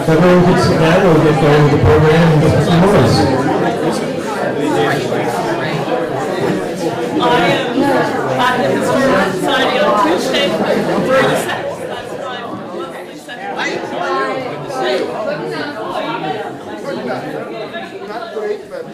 Everyone can sit down, we'll get going with the program and get some noise. I am at the Historical Society on Tuesday, February 6th. That's my monthly session. Not great, but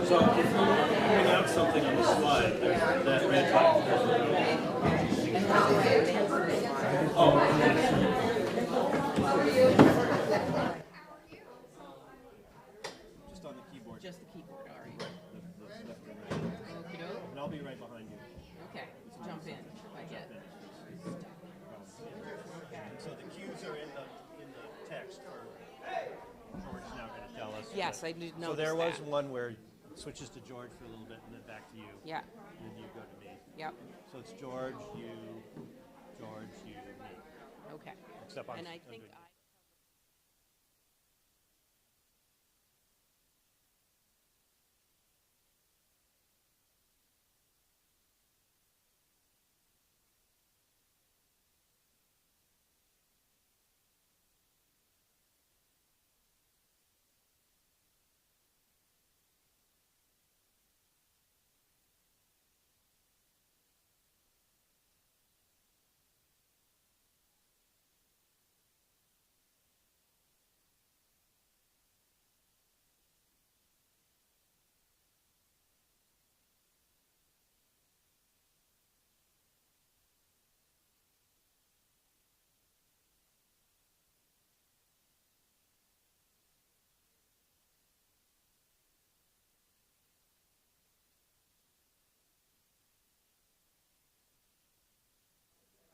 So if you bring out something on the slide, there's that red button. Just on the keyboard. Just the keyboard, all right. The left and right. Okey-doke. And I'll be right behind you. Okay, jump in if I get stuck. And so the cues are in the text for George now going to tell us. Yes, I did notice So there was that. one where it switches to George for a little bit and then back to you. Yeah, And then you go to me. yep, So it's George, you, me. okay. Except I'm And I think under-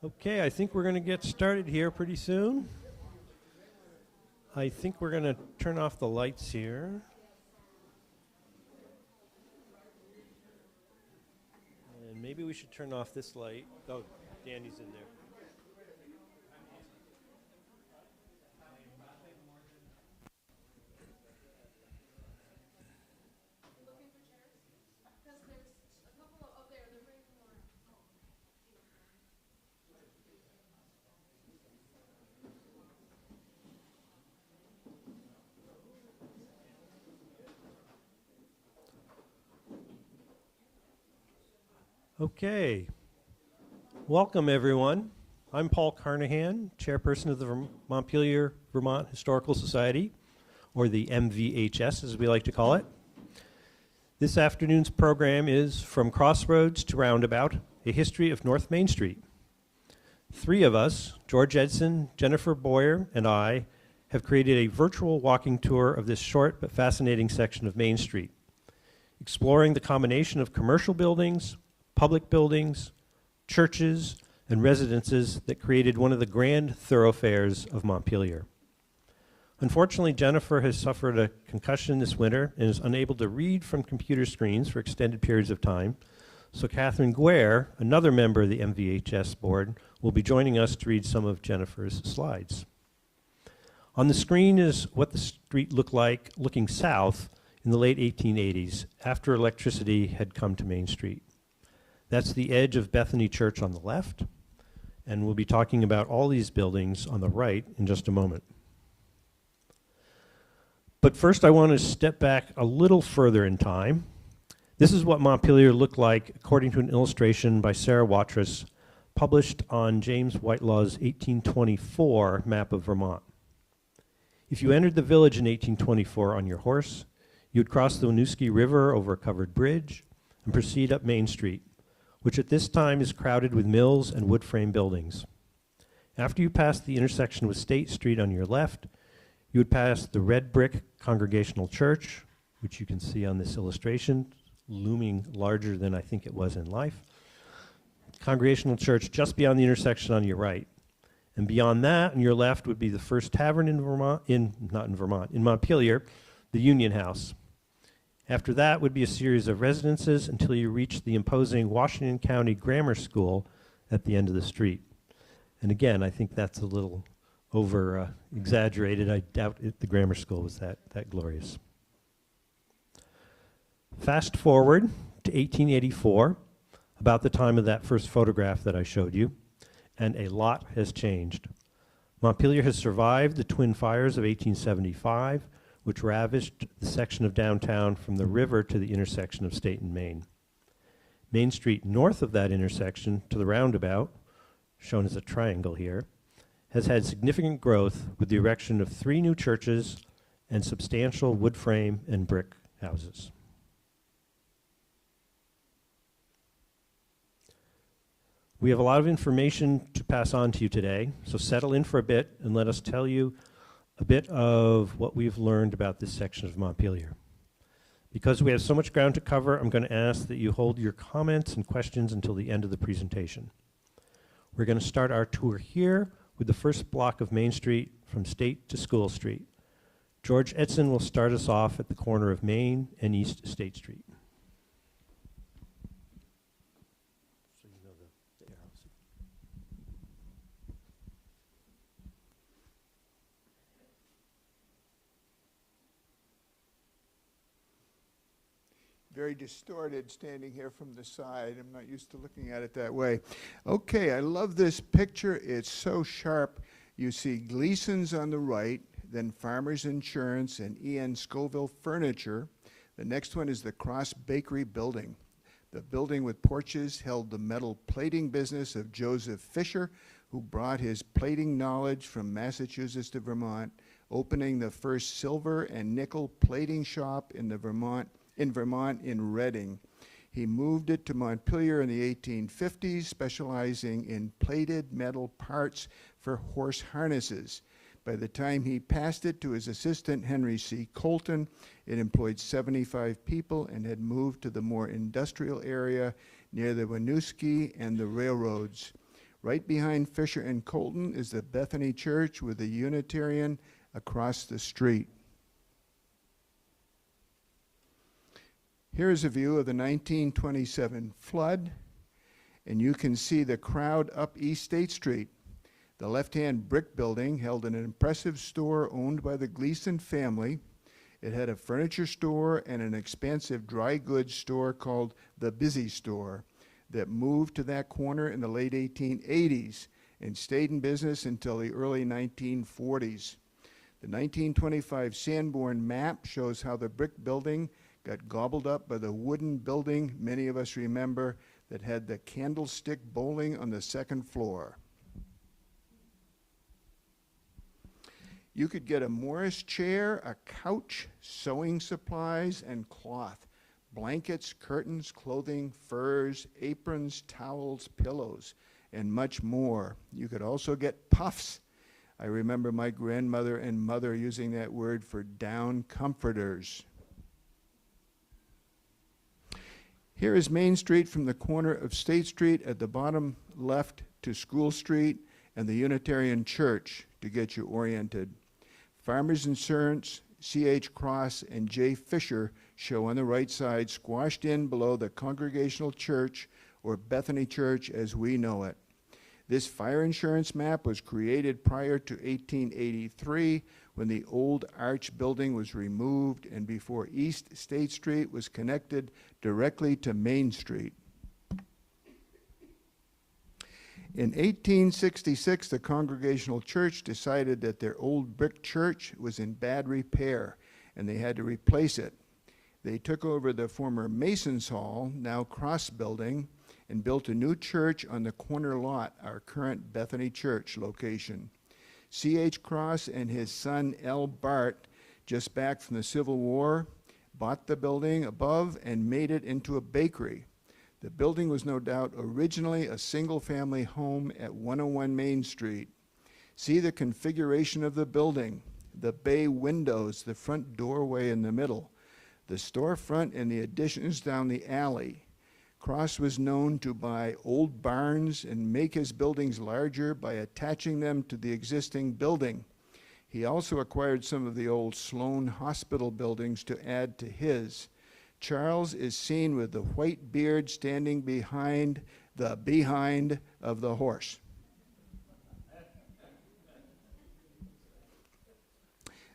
Okay, I think we're going to get started here pretty soon. I think we're going to turn off the lights here. And maybe we should turn off this light. Oh, Danny's in there. Okay. Welcome, everyone. I'm Paul Carnahan, chairperson of the Montpelier, Vermont Historical Society, or the MVHS, as we like to call it. This afternoon's program is From Crossroads to Roundabout, a history of North Main Street. Three of us, George Edson, Jennifer Boyer, and I, have created a virtual walking tour of this short but fascinating section of Main Street, exploring the combination of commercial buildings, public buildings, churches, and residences that created one of the grand thoroughfares of Montpelier. Unfortunately, Jennifer has suffered a concussion this winter and is unable to read from computer screens for extended periods of time, so Catherine Guare, another member of the MVHS board, will be joining us to read some of Jennifer's slides. On the screen is what the street looked like looking south in the late 1880s, after electricity had come to Main Street. That's the edge of Bethany Church on the left, and we'll be talking about all these buildings on the right in just a moment. But first I want to step back a little further in time. This is what Montpelier looked like according to an illustration by Sarah Watrous, published on James Whitelaw's 1824 map of Vermont. If you entered the village in 1824 on your horse, you would cross the Winooski River over a covered bridge and proceed up Main Street, which at this time is crowded with mills and wood frame buildings. After you pass the intersection with State Street on your left, you would pass the red brick Congregational Church, which you can see on this illustration, looming larger than I think it was in life. Congregational Church just beyond the intersection on your right. And beyond that, on your left, would be the first tavern in Vermont, in Montpelier, the Union House. After that would be a series of residences until you reach the imposing Washington County Grammar School at the end of the street. And again, I think that's a little over exaggerated. I doubt the grammar school was that glorious. Fast forward to 1884, about the time of that first photograph that I showed you, and a lot has changed. Montpelier has survived the twin fires of 1875, which ravaged the section of downtown from the river to the intersection of State and Main. Main Street north of that intersection to the Roundabout, shown as a triangle here, has had significant growth with the erection of 3 new churches and substantial wood frame and brick houses. We have a lot of information to pass on to you today, so settle in for a bit and let us tell you a bit of what we've learned about this section of Montpelier. Because we have so much ground to cover, I'm going to ask that you hold your comments and questions until the end of the presentation. We're going to start our tour here with the first block of Main Street from State to School Street. George Edson will start us off at the corner of Main and East State Street. Very distorted standing here from the side. I'm not used to looking at it that way. Okay, I love this picture. It's so sharp. You see Gleason's on the right, then Farmers Insurance and E.N. Scoville Furniture. The next one is the Cross Bakery building. The building with porches held the metal plating business of Joseph Fisher, who brought his plating knowledge from Massachusetts to Vermont, opening the first silver and nickel plating shop in Vermont in Reading. He moved it to Montpelier in the 1850s, specializing in plated metal parts for horse harnesses. By the time he passed it to his assistant, Henry C. Colton, it employed 75 people and had moved to the more industrial area near the Winooski and the railroads. Right behind Fisher and Colton is the Bethany Church with the Unitarian across the street. Here's a view of the 1927 flood, and you can see the crowd up East State Street. The left-hand brick building held an impressive store owned by the Gleason family. It had a furniture store and an expansive dry goods store called the Busy Store that moved to that corner in the late 1880s and stayed in business until the early 1940s. The 1925 Sanborn map shows how the brick building got gobbled up by the wooden building many of us remember that had the candlestick bowling on the second floor. You could get a Morris chair, a couch, sewing supplies, and cloth, blankets, curtains, clothing, furs, aprons, towels, pillows, and much more. You could also get puffs. I remember my grandmother and mother using that word for down comforters. Here is Main Street from the corner of State Street at the bottom left to School Street and the Unitarian Church to get you oriented. Farmers Insurance, C.H. Cross, and J. Fisher show on the right side, squashed in below the Congregational Church, or Bethany Church as we know it. This fire insurance map was created prior to 1883 when the old arch building was removed and before East State Street was connected directly to Main Street. In 1866, the Congregational Church decided that their old brick church was in bad repair and they had to replace it. They took over the former Mason's Hall, now Cross Building, and built a new church on the corner lot, our current Bethany Church location. C.H. Cross and his son L. Bart, just back from the Civil War, bought the building above and made it into a bakery. The building was no doubt originally a single-family home at 101 Main Street. See the configuration of the building, the bay windows, the front doorway in the middle, the storefront and the additions down the alley. Cross was known to buy old barns and make his buildings larger by attaching them to the existing building. He also acquired some of the old Sloan Hospital buildings to add to his. Charles is seen with the white beard standing behind the behind of the horse.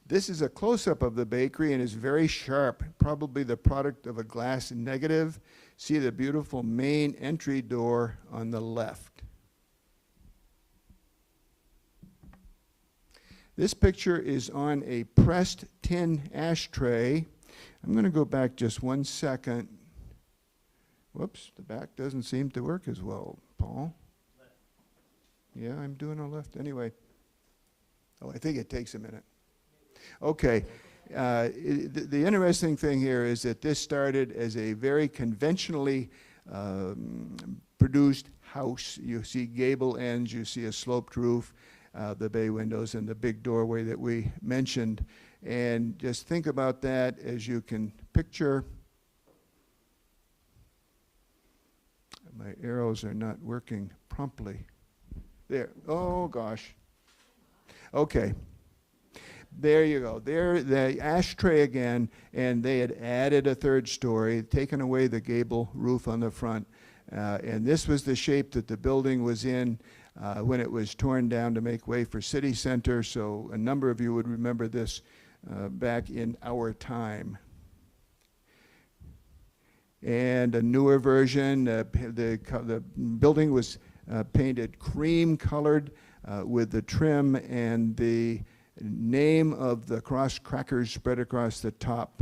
This is a close-up of the bakery and is very sharp, probably the product of a glass negative. See the beautiful main entry door on the left. This picture is on a pressed tin ashtray. I'm going to go back just 1 second. Whoops, the back doesn't seem to work as well, Paul. Yeah, I'm doing a left anyway. Oh, I think it takes a minute. Okay. The interesting thing here is that this started as a very conventionally produced house. You see gable ends, you see a sloped roof, the bay windows, and the big doorway that we mentioned. And just think about that as you can picture. My arrows are not working promptly. There. Oh, gosh. Okay. There you go. There, the ashtray again, and they had added a third story, taken away the gable roof on the front. And this was the shape that the building was in when it was torn down to make way for City Center. So a number of you would remember this back in our time. And a newer version, the building was painted cream colored with the trim and the name of the cross crackers spread across the top.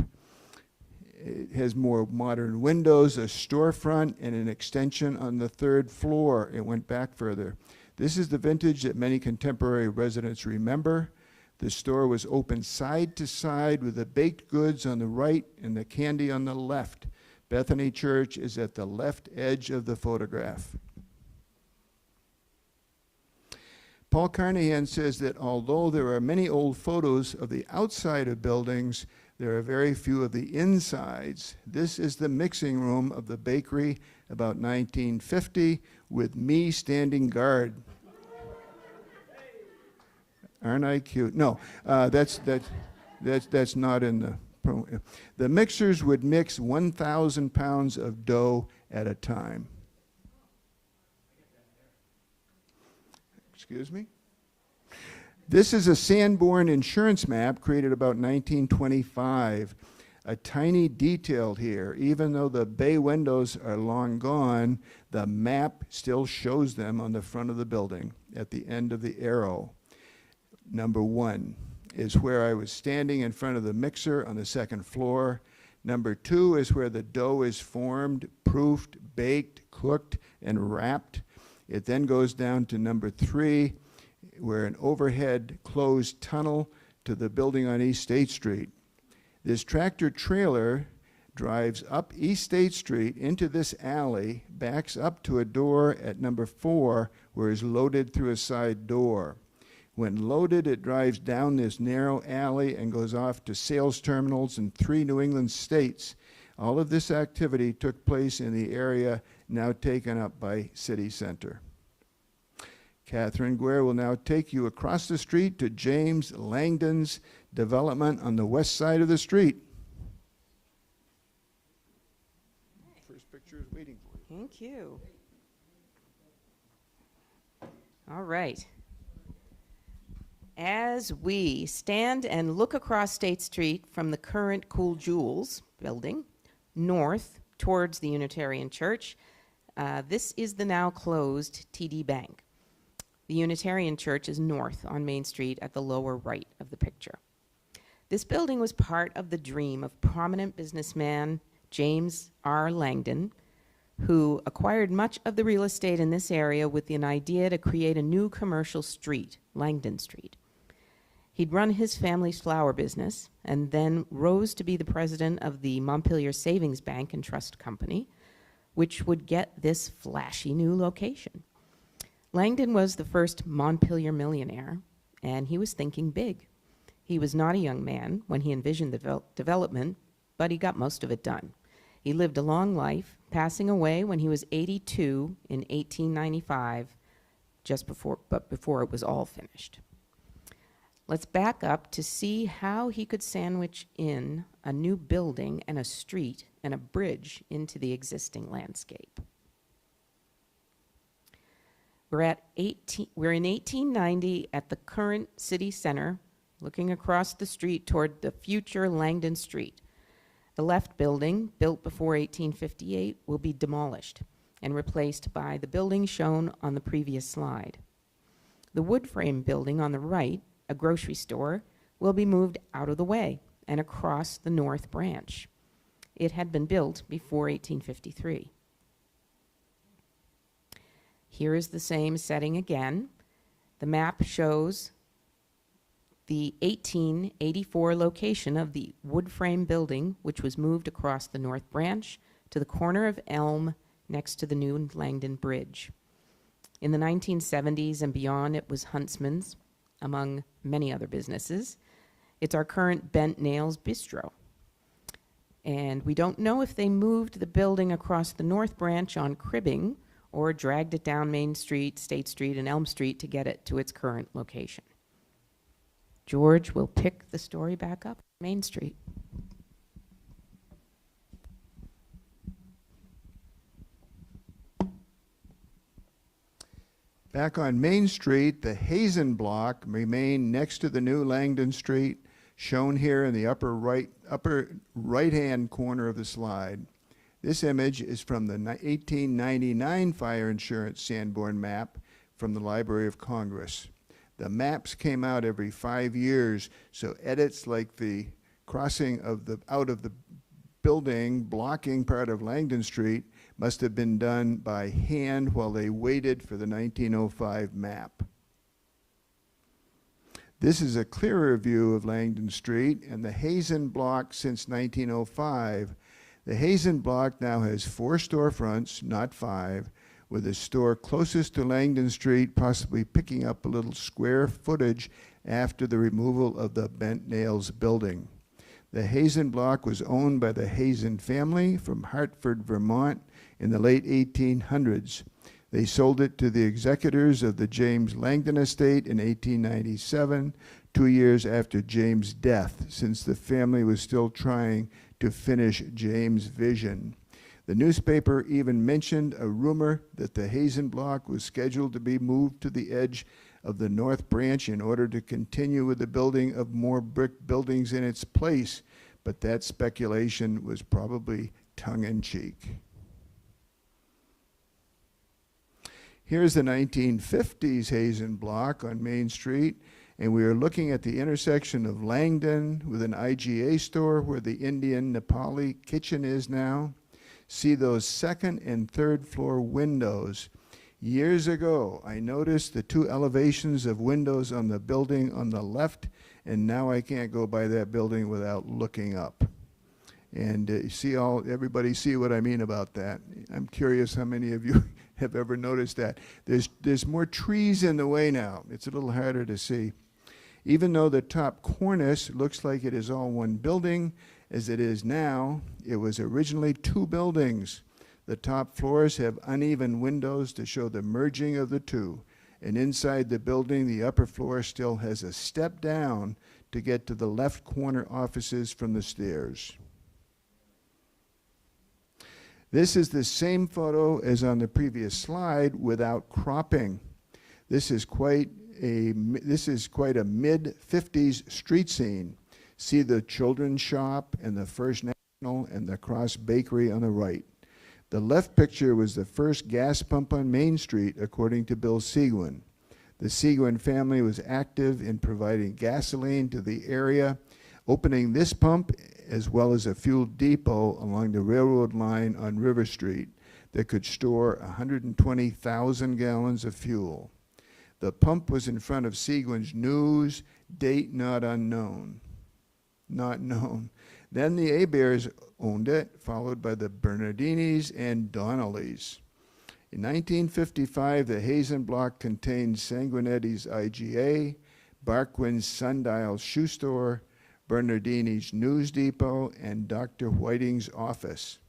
It has more modern windows, a storefront, and an extension on the third floor. It went back further. This is the vintage that many contemporary residents remember. The store was open side to side with the baked goods on the right and the candy on the left. Bethany Church is at the left edge of the photograph. Paul Carnahan says that although there are many old photos of the outside of buildings, there are very few of the insides. This is the mixing room of the bakery about 1950 with me standing guard. Aren't I cute? No, that's not in the program. The mixers would mix 1,000 pounds of dough at a time. Excuse me? This is a Sanborn insurance map created about 1925. A tiny detail here, even though the bay windows are long gone, the map still shows them on the front of the building at the end of the arrow. Number 1 is where I was standing in front of the mixer on the second floor. Number 2 is where the dough is formed, proofed, baked, cooked, and wrapped. It then goes down to number 3, where an overhead closed tunnel to the building on East State Street. This tractor trailer drives up East State Street into this alley, backs up to a door at number 4, where it's loaded through a side door. When loaded, it drives down this narrow alley and goes off to sales terminals in 3 New England states. All of this activity took place in the area now taken up by City Center. Catherine Guare will now take you across the street to James Langdon's development on the west side of the street. First picture is waiting for you. Thank you. All right. As we stand and look across State Street from the current Cool Jewels building, north towards the Unitarian Church, this is the now closed TD Bank. The Unitarian Church is north on Main Street at the lower right of the picture. This building was part of the dream of prominent businessman James R. Langdon, who acquired much of the real estate in this area with an idea to create a new commercial street, Langdon Street. He'd run his family's flour business and then rose to be the president of the Montpelier Savings Bank and Trust Company, which would get this flashy new location. Langdon was the first Montpelier millionaire, and he was thinking big. He was not a young man when he envisioned the development, but he got most of it done. He lived a long life, passing away when he was 82 in 1895, before it was all finished. Let's back up to see how he could sandwich in a new building and a street and a bridge into the existing landscape. We're in 1890 at the current city center looking across the street toward the future Langdon Street. The left building, built before 1858, will be demolished and replaced by the building shown on the previous slide. The wood frame building on the right, a grocery store, will be moved out of the way and across the north branch. It had been built before 1853. Here is the same setting again. The map shows the 1884 location of the wood frame building, which was moved across the north branch to the corner of Elm next to the new Langdon Bridge. In the 1970s and beyond, it was Huntsman's, among many other businesses. It's our current Bent Nails Bistro. And we don't know if they moved the building across the north branch on cribbing or dragged it down Main Street, State Street, and Elm Street to get it to its current location. George will pick the story back up on Main Street. Back on Main Street, the Hazen block remained next to the new Langdon Street, shown here in the upper right-hand corner of the slide. This image is from the 1899 fire insurance Sanborn map from the Library of Congress. The maps came out every 5 years, so edits like the crossing out of the building blocking part of Langdon Street must have been done by hand while they waited for the 1905 map. This is a clearer view of Langdon Street and the Hazen block since 1905. The Hazen block now has 4 storefronts, not 5, with the store closest to Langdon Street possibly picking up a little square footage after the removal of the Bent Nails building. The Hazen block was owned by the Hazen family from Hartford, Vermont in the late 1800s. They sold it to the executors of the James Langdon estate in 1897, 2 years after James' death, since the family was still trying to finish James' vision. The newspaper even mentioned a rumor that the Hazen block was scheduled to be moved to the edge of the North Branch in order to continue with the building of more brick buildings in its place, but that speculation was probably tongue-in-cheek. Here's the 1950s Hazen block on Main Street, and we are looking at the intersection of Langdon with an IGA store where the Indian Nepali kitchen is now. See those second and third floor windows. Years ago, I noticed the 2 elevations of windows on the building on the left, and now I can't go by that building without looking up. And everybody see what I mean about that. I'm curious how many of you have ever noticed that. There's more trees in the way now. It's a little harder to see. Even though the top cornice looks like it is all one building, as it is now, it was originally 2 buildings. The top floors have uneven windows to show the merging of the 2. And inside the building, the upper floor still has a step down to get to the left corner offices from the stairs. This is the same photo as on the previous slide without cropping. This is quite a mid-50s street scene. See the children's shop and the First National and the Cross Bakery on the right. The left picture was the first gas pump on Main Street, according to Bill Seguin. The Seguin family was active in providing gasoline to the area, opening this pump as well as a fuel depot along the railroad line on River Street that could store 120,000 gallons of fuel. The pump was in front of Seguin's News, date not unknown. Not known. Then the Abears owned it, followed by the Bernardinis and Donnellys. In 1955, the Hazen block contained Sanguinetti's IGA, Barquin's Sundial Shoe Store, Bernardini's News Depot, and Dr. Whiting's office.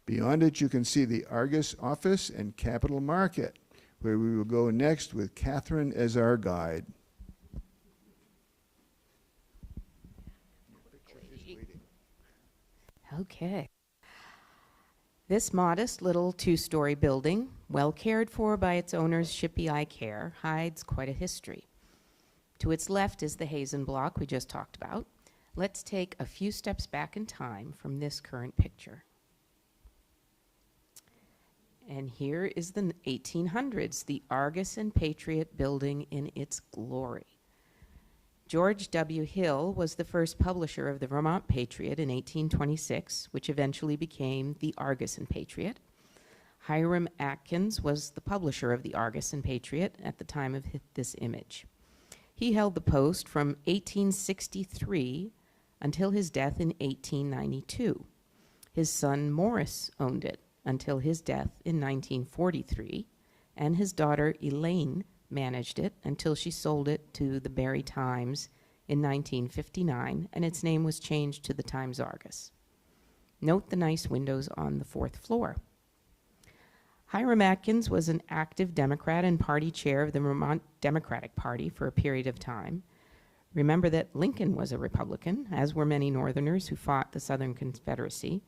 Beyond it, you can see the Argus office and Capital Market, where we will go next with Catherine as our guide. Okay. This modest little 2-story building, well cared for by its owner's shippy eye care, hides quite a history. To its left is the Hazen block we just talked about. Let's take a few steps back in time from this current picture. And here is the 1800s, the Argus and Patriot building in its glory. George W. Hill was the first publisher of the Vermont Patriot in 1826, which eventually became the Argus and Patriot. Hiram Atkins was the publisher of the Argus and Patriot at the time of this image. He held the post from 1863 until his death in 1892. His son Morris owned it until his death in 1943, and his daughter Elaine managed it until she sold it to the Barrie Times in 1959, and its name was changed to the Times Argus. Note the nice windows on the 4th floor. Hiram Atkins was an active Democrat and party chair of the Vermont Democratic Party for a period of time. Remember that Lincoln was a Republican, as were many Northerners who fought the Southern Confederacy.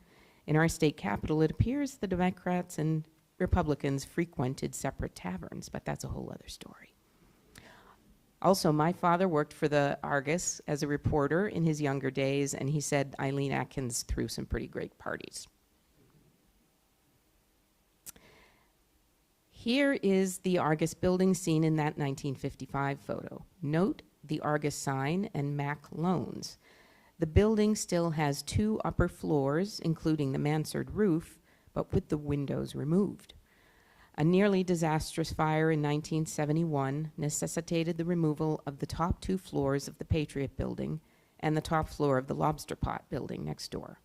In our state capital, it appears the Democrats and Republicans frequented separate taverns, but that's a whole other story. Also, my father worked for the Argus as a reporter in his younger days, and he said Eileen Atkins threw some pretty great parties. Here is the Argus building seen in that 1955 photo. Note the Argus sign and Mac loans. The building still has 2 upper floors, including the mansard roof, but with the windows removed. A nearly disastrous fire in 1971 necessitated the removal of the top 2 floors of the Patriot building and the top floor of the Lobster Pot building next door.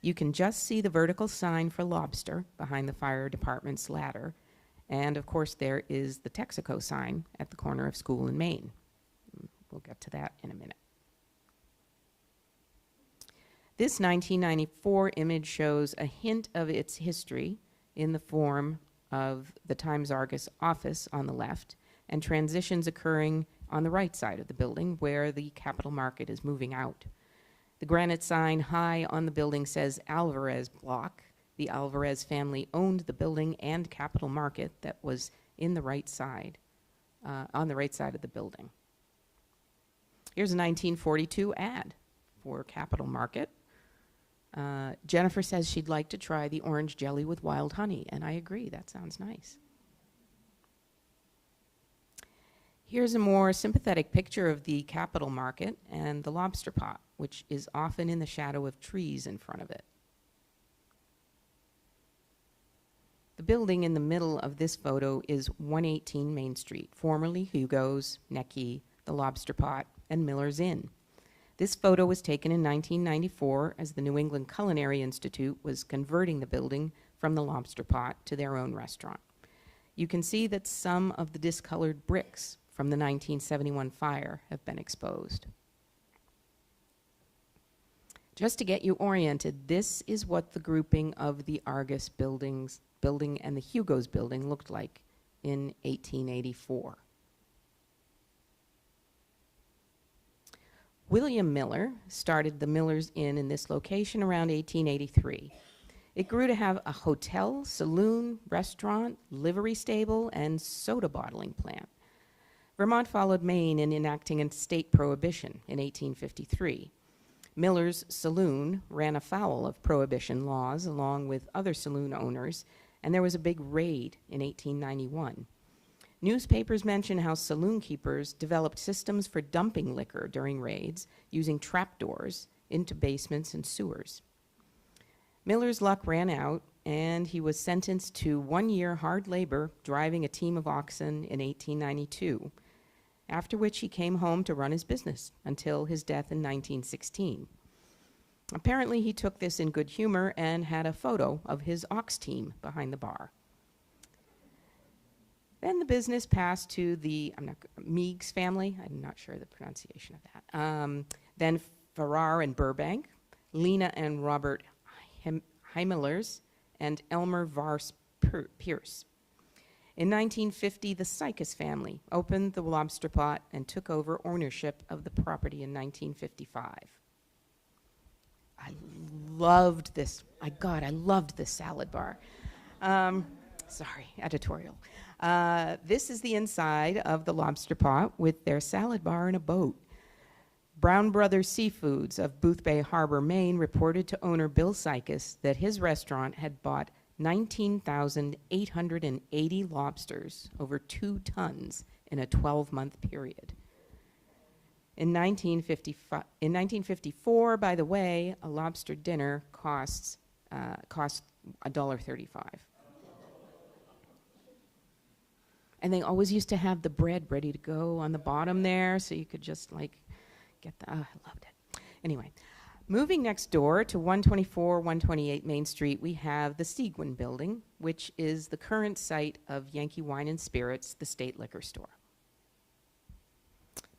You can just see the vertical sign for Lobster behind the fire department's ladder, and of course there is the Texaco sign at the corner of School and Main. We'll get to that in a minute. This 1994 image shows a hint of its history in the form of the Times Argus office on the left and transitions occurring on the right side of the building where the Capital Market is moving out. The granite sign high on the building says Alvarez Block. The Alvarez family owned the building and Capital Market that was in the right side, on the right side of the building. Here's a 1942 ad for Capital Market. Jennifer says she'd like to try the orange jelly with wild honey, and I agree, that sounds nice. Here's a more sympathetic picture of the Capital Market and the Lobster Pot, which is often in the shadow of trees in front of it. The building in the middle of this photo is 118 Main Street, formerly Hugo's, Necky, the Lobster Pot, and Miller's Inn. This photo was taken in 1994 as the New England Culinary Institute was converting the building from the Lobster Pot to their own restaurant. You can see that some of the discolored bricks from the 1971 fire have been exposed. Just to get you oriented, this is what the grouping of the Argus building and the Hugo's building looked like in 1884. William Miller started the Miller's Inn in this location around 1883. It grew to have a hotel, saloon, restaurant, livery stable, and soda bottling plant. Vermont followed Maine in enacting a state prohibition in 1853. Miller's Saloon ran afoul of prohibition laws along with other saloon owners, and there was a big raid in 1891. Newspapers mention how saloon keepers developed systems for dumping liquor during raids using trapdoors into basements and sewers. Miller's luck ran out, and he was sentenced to 1 year hard labor driving a team of oxen in 1892, after which he came home to run his business until his death in 1916. Apparently, he took this in good humor and had a photo of his ox team behind the bar. Then the business passed to the Meigs family. I'm not sure the pronunciation of that. Then Farrar and Burbank, Lena and Robert Heimellers, and Elmer Vars Pierce. In 1950, the Sycus family opened the Lobster Pot and took over ownership of the property in 1955. I loved this. I loved this salad bar. Sorry, editorial. This is the inside of the Lobster Pot with their salad bar and a boat. Brown Brothers Seafoods of Boothbay Harbor, Maine, reported to owner Bill Sykes that his restaurant had bought 19,880 lobsters, over 2 tons, in a 12-month period. In 1954, by the way, a lobster dinner cost $1.35. And they always used to have the bread ready to go on the bottom there, so you could just like get the, I loved it. Anyway, moving next door to 124, 128 Main Street, we have the Seguin Building, which is the current site of Yankee Wine and Spirits, the state liquor store.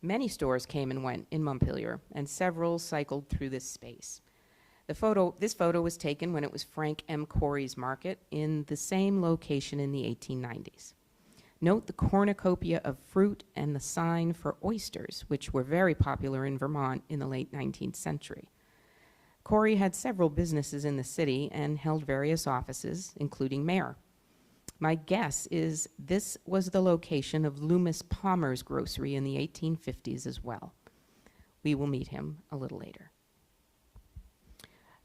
Many stores came and went in Montpelier, and several cycled through this space. This photo was taken when it was Frank M. Corey's Market in the same location in the 1890s. Note the cornucopia of fruit and the sign for oysters, which were very popular in Vermont in the late 19th century. Corey had several businesses in the city and held various offices, including mayor. My guess is this was the location of Loomis Palmer's grocery in the 1850s as well. We will meet him a little later.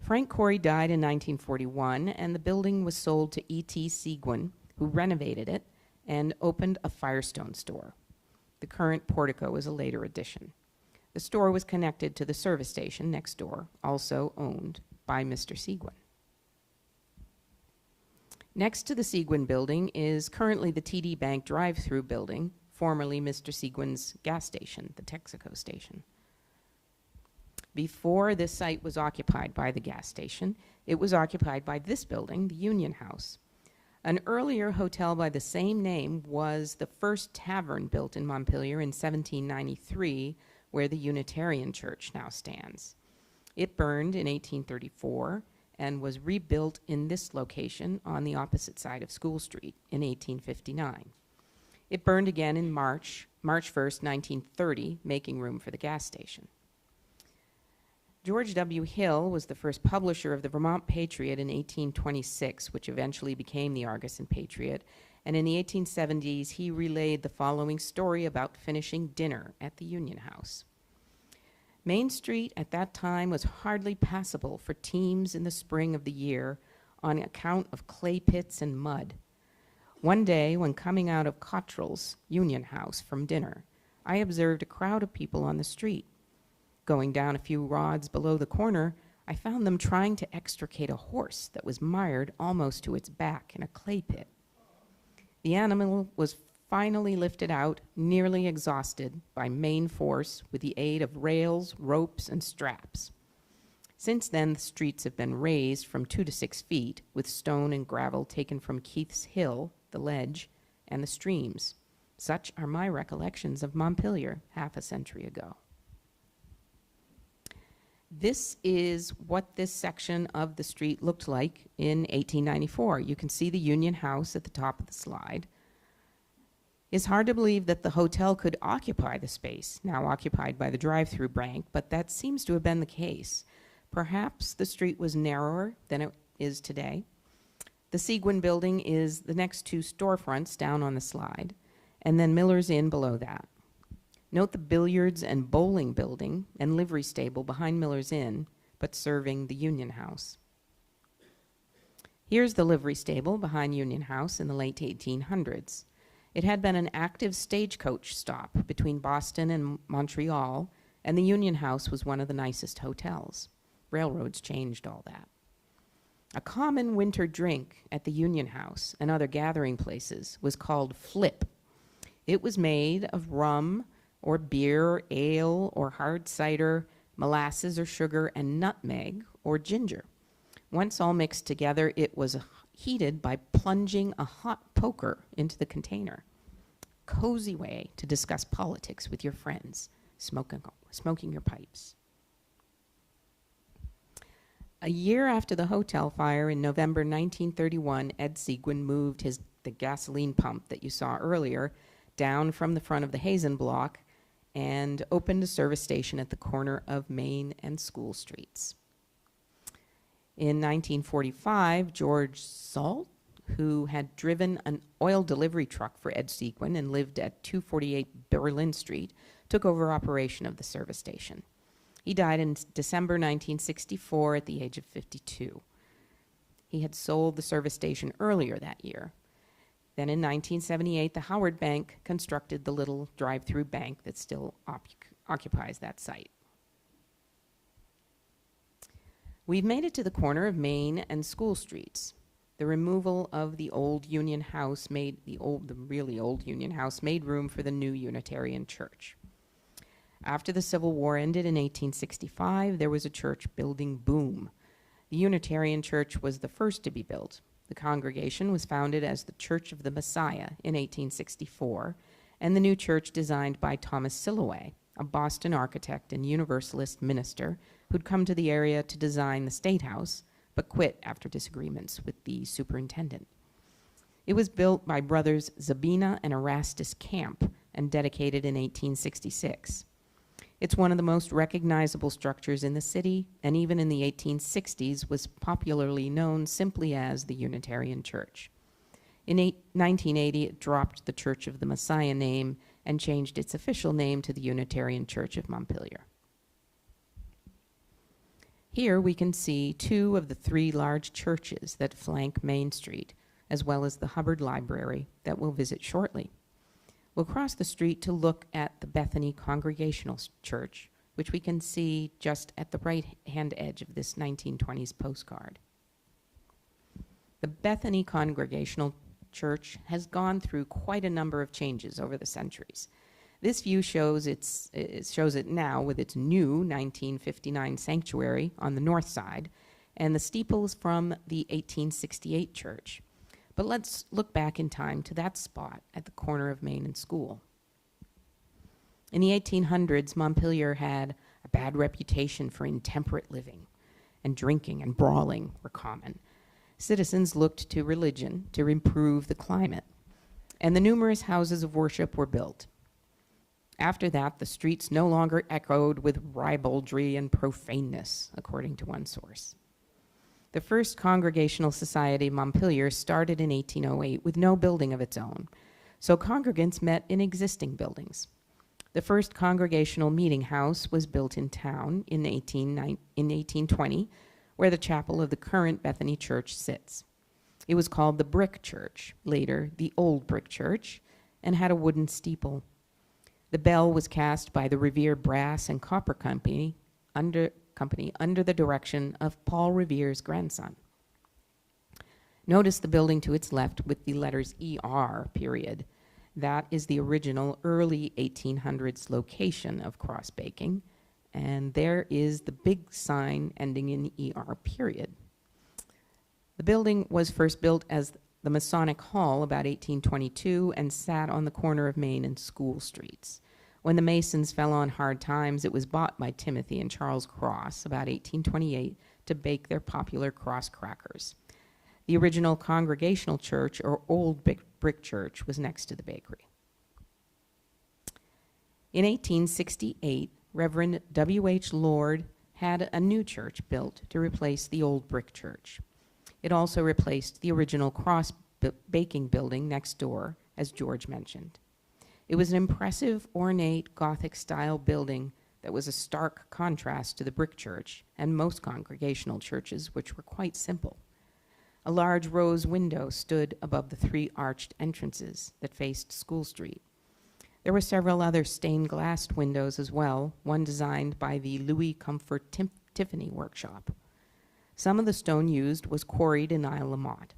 Frank Corey died in 1941, and the building was sold to E.T. Seguin, who renovated it and opened a Firestone store. The current portico is a later addition. The store was connected to the service station next door, also owned by Mr. Seguin. Next to the Seguin building is currently the TD Bank drive-through building, formerly Mr. Seguin's gas station, the Texaco station. Before this site was occupied by the gas station, it was occupied by this building, the Union House. An earlier hotel by the same name was the first tavern built in Montpelier in 1793, where the Unitarian Church now stands. It burned in 1834 and was rebuilt in this location on the opposite side of School Street in 1859. It burned again in March 1st, 1930, making room for the gas station. George W. Hill was the first publisher of the Vermont Patriot in 1826, which eventually became the Argus and Patriot, and in the 1870s he relayed the following story about finishing dinner at the Union House. Main Street at that time was hardly passable for teams in the spring of the year on account of clay pits and mud. One day, when coming out of Cottrell's Union House from dinner, I observed a crowd of people on the street. Going down a few rods below the corner, I found them trying to extricate a horse that was mired almost to its back in a clay pit. The animal was finally lifted out, nearly exhausted, by main force with the aid of rails, ropes, and straps. Since then, the streets have been raised from 2 to 6 feet with stone and gravel taken from Keith's Hill, the ledge, and the streams. Such are my recollections of Montpelier half a century ago. This is what this section of the street looked like in 1894. You can see the Union House at the top of the slide. It's hard to believe that the hotel could occupy the space, now occupied by the drive-through bank, but that seems to have been the case. Perhaps the street was narrower than it is today. The Seguin building is the next 2 storefronts down on the slide, and then Miller's Inn below that. Note the billiards and bowling building and livery stable behind Miller's Inn, but serving the Union House. Here's the livery stable behind Union House in the late 1800s. It had been an active stagecoach stop between Boston and Montreal, and the Union House was one of the nicest hotels. Railroads changed all that. A common winter drink at the Union House and other gathering places was called flip. It was made of rum or beer, ale, or hard cider, molasses or sugar, and nutmeg or ginger. Once all mixed together, it was heated by plunging a hot poker into the container. Cozy way to discuss politics with your friends, smoking your pipes. A year after the hotel fire in November 1931, Ed Seguin moved the gasoline pump that you saw earlier down from the front of the Hazen block and opened a service station at the corner of Main and School Streets. In 1945, George Salt, who had driven an oil delivery truck for Ed Sequin and lived at 248 Berlin Street, took over operation of the service station. He died in December 1964 at the age of 52. He had sold the service station earlier that year. Then in 1978, the Howard Bank constructed the little drive-through bank that still occupies that site. We've made it to the corner of Main and School Streets. The removal of the old Union House made the really old Union House made room for the new Unitarian Church. After the Civil War ended in 1865, there was a church building boom. The Unitarian Church was the first to be built. The congregation was founded as the Church of the Messiah in 1864, and the new church designed by Thomas Silloway, a Boston architect and Universalist minister who'd come to the area to design the State House, but quit after disagreements with the superintendent. It was built by brothers Zabina and Erastus Camp and dedicated in 1866. It's one of the most recognizable structures in the city, and even in the 1860s was popularly known simply as the Unitarian Church. In 1980, it dropped the Church of the Messiah name and changed its official name to the Unitarian Church of Montpelier. Here we can see two of the three large churches that flank Main Street, as well as the Hubbard Library that we'll visit shortly. We'll cross the street to look at the Bethany Congregational Church, which we can see just at the right-hand edge of this 1920s postcard. The Bethany Congregational Church has gone through quite a number of changes over the centuries. This view shows it now with its new 1959 sanctuary on the north side and the steeples from the 1868 church. But let's look back in time to that spot at the corner of Main and School. In the 1800s, Montpelier had a bad reputation for intemperate living, and drinking and brawling were common. Citizens looked to religion to improve the climate, and the numerous houses of worship were built. After that, the streets no longer echoed with ribaldry and profaneness, according to one source. The first Congregational Society of Montpelier started in 1808 with no building of its own, so congregants met in existing buildings. The first Congregational Meeting House was built in town in 1820, where the chapel of the current Bethany Church sits. It was called the Brick Church, later the Old Brick Church, and had a wooden steeple. The bell was cast by the Revere Brass and Copper Company under the direction of Paul Revere's grandson. Notice the building to its left with the letters ER, period. That is the original early 1800s location of cross baking, and there is the big sign ending in ER, period. The building was first built as the Masonic Hall about 1822 and sat on the corner of Main and School Streets. When the Masons fell on hard times, it was bought by Timothy and Charles Cross about 1828 to bake their popular cross crackers. The original Congregational Church, or Old Brick Church, was next to the bakery. In 1868, Reverend W.H. Lord had a new church built to replace the Old Brick Church. It also replaced the original cross baking building next door, as George mentioned. It was an impressive, ornate, Gothic-style building that was a stark contrast to the brick church and most Congregational churches, which were quite simple. A large rose window stood above the three arched entrances that faced School Street. There were several other stained glass windows as well, one designed by the Louis Comfort Tiffany workshop. Some of the stone used was quarried in Isle La Motte.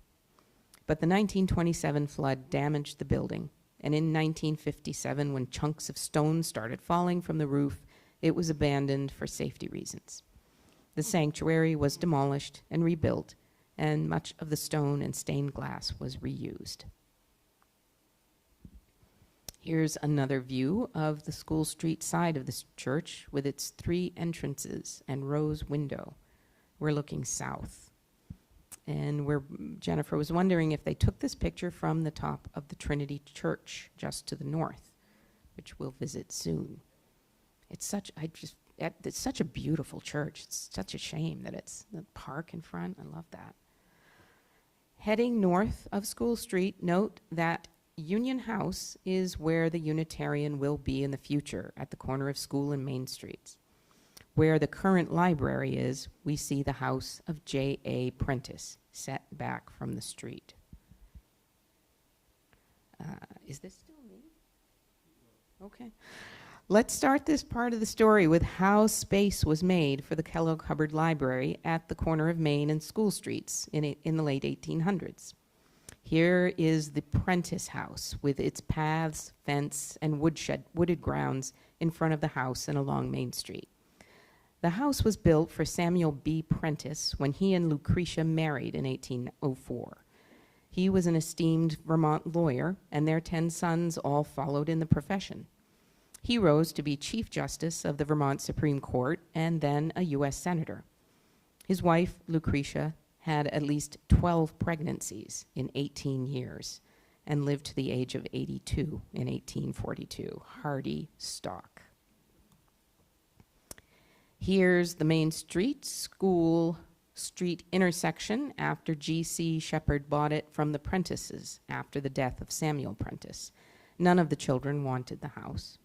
But the 1927 flood damaged the building, and in 1957, when chunks of stone started falling from the roof, it was abandoned for safety reasons. The sanctuary was demolished and rebuilt, and much of the stone and stained glass was reused. Here's another view of the School Street side of the church with its three entrances and rose window. We're looking south. And Jennifer was wondering if they took this picture from the top of the Trinity Church just to the north, which we'll visit soon. It's such a beautiful church. It's such a shame that it's the park in front. I love that. Heading north of School Street, note that Union House is where the Unitarian will be in the future, at the corner of School and Main Streets. Where the current library is, we see the house of J.A. Prentice, set back from the street. Is this still me? Okay. Let's start this part of the story with how space was made for the Kellogg Hubbard Library at the corner of Main and School Streets in the late 1800s. Here is the Prentice House with its paths, fence, and wooded grounds in front of the house and along Main Street. The house was built for Samuel B. Prentice when he and Lucretia married in 1804. He was an esteemed Vermont lawyer, and their 10 sons all followed in the profession. He rose to be Chief Justice of the Vermont Supreme Court and then a U.S. Senator. His wife, Lucretia, had at least 12 pregnancies in 18 years and lived to the age of 82 in 1842. Hardy stock. Here's the Main Street, School Street intersection after G.C. Shepherd bought it from the Prentices after the death of Samuel Prentice. None of the children wanted the house.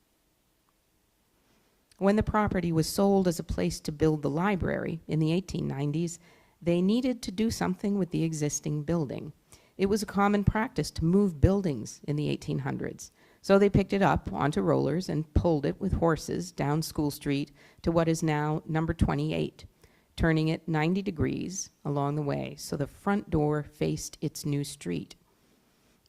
When the property was sold as a place to build the library in the 1890s, they needed to do something with the existing building. It was a common practice to move buildings in the 1800s. So they picked it up onto rollers and pulled it with horses down School Street to what is now number 28, turning it 90 degrees along the way so the front door faced its new street.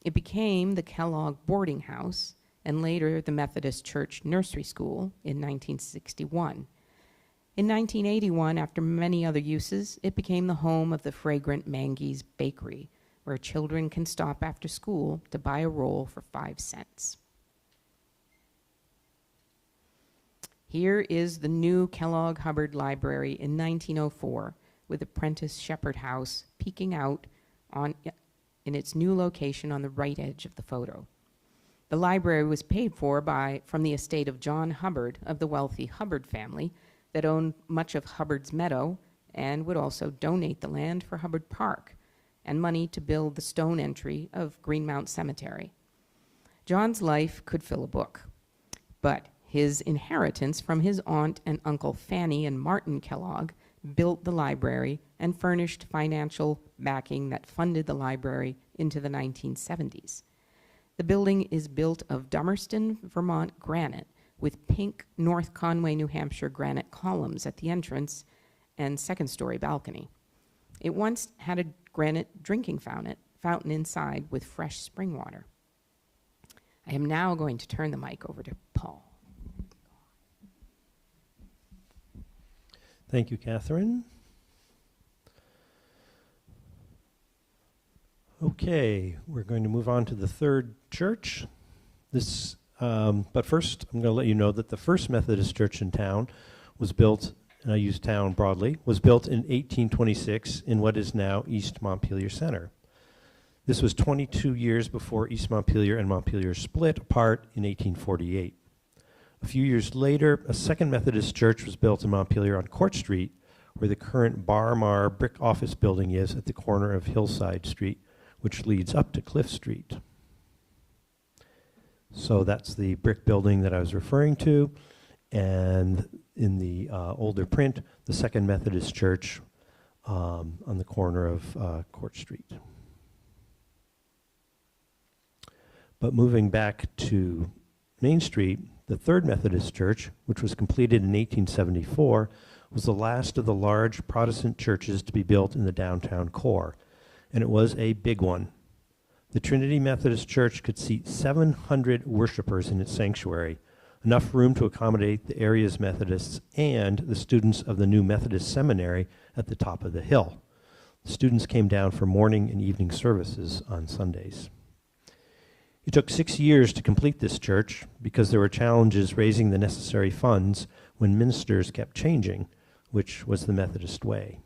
It became the Kellogg Boarding House and later the Methodist Church Nursery School in 1961. In 1981, after many other uses, it became the home of the fragrant Mangie's Bakery, where children can stop after school to buy a roll for 5 cents. Here is the new Kellogg Hubbard Library in 1904, with the Prentice Shepherd House peeking out in its new location on the right edge of the photo. The library was paid for from the estate of John Hubbard of the wealthy Hubbard family that owned much of Hubbard's Meadow and would also donate the land for Hubbard Park and money to build the stone entry of Greenmount Cemetery. John's life could fill a book, but his inheritance from his aunt and uncle Fanny and Martin Kellogg built the library and furnished financial backing that funded the library into the 1970s. The building is built of Dummerston, Vermont granite with pink North Conway, New Hampshire granite columns at the entrance and second-story balcony. It once had a granite drinking fountain inside with fresh spring water. I am now going to turn the mic over to Paul. Thank you, Catherine. Okay, we're going to move on to the third church. But first, I'm going to let you know that the first Methodist church in town was built, and I use town broadly, was built in 1826 in what is now East Montpelier Center. This was 22 years before East Montpelier and Montpelier split apart in 1848. A few years later, a second Methodist church was built in Montpelier on Court Street, where the current Bar Mar brick office building is at the corner of Hillside Street, which leads up to Cliff Street. So that's the brick building that I was referring to, and in the older print, the Second Methodist Church on the corner of Court Street. But moving back to Main Street, the Third Methodist Church, which was completed in 1874, was the last of the large Protestant churches to be built in the downtown core, and it was a big one. The Trinity Methodist Church could seat 700 worshipers in its sanctuary, enough room to accommodate the area's Methodists and the students of the new Methodist Seminary at the top of the hill. The students came down for morning and evening services on Sundays. It took 6 years to complete this church because there were challenges raising the necessary funds when ministers kept changing, which was the Methodist way.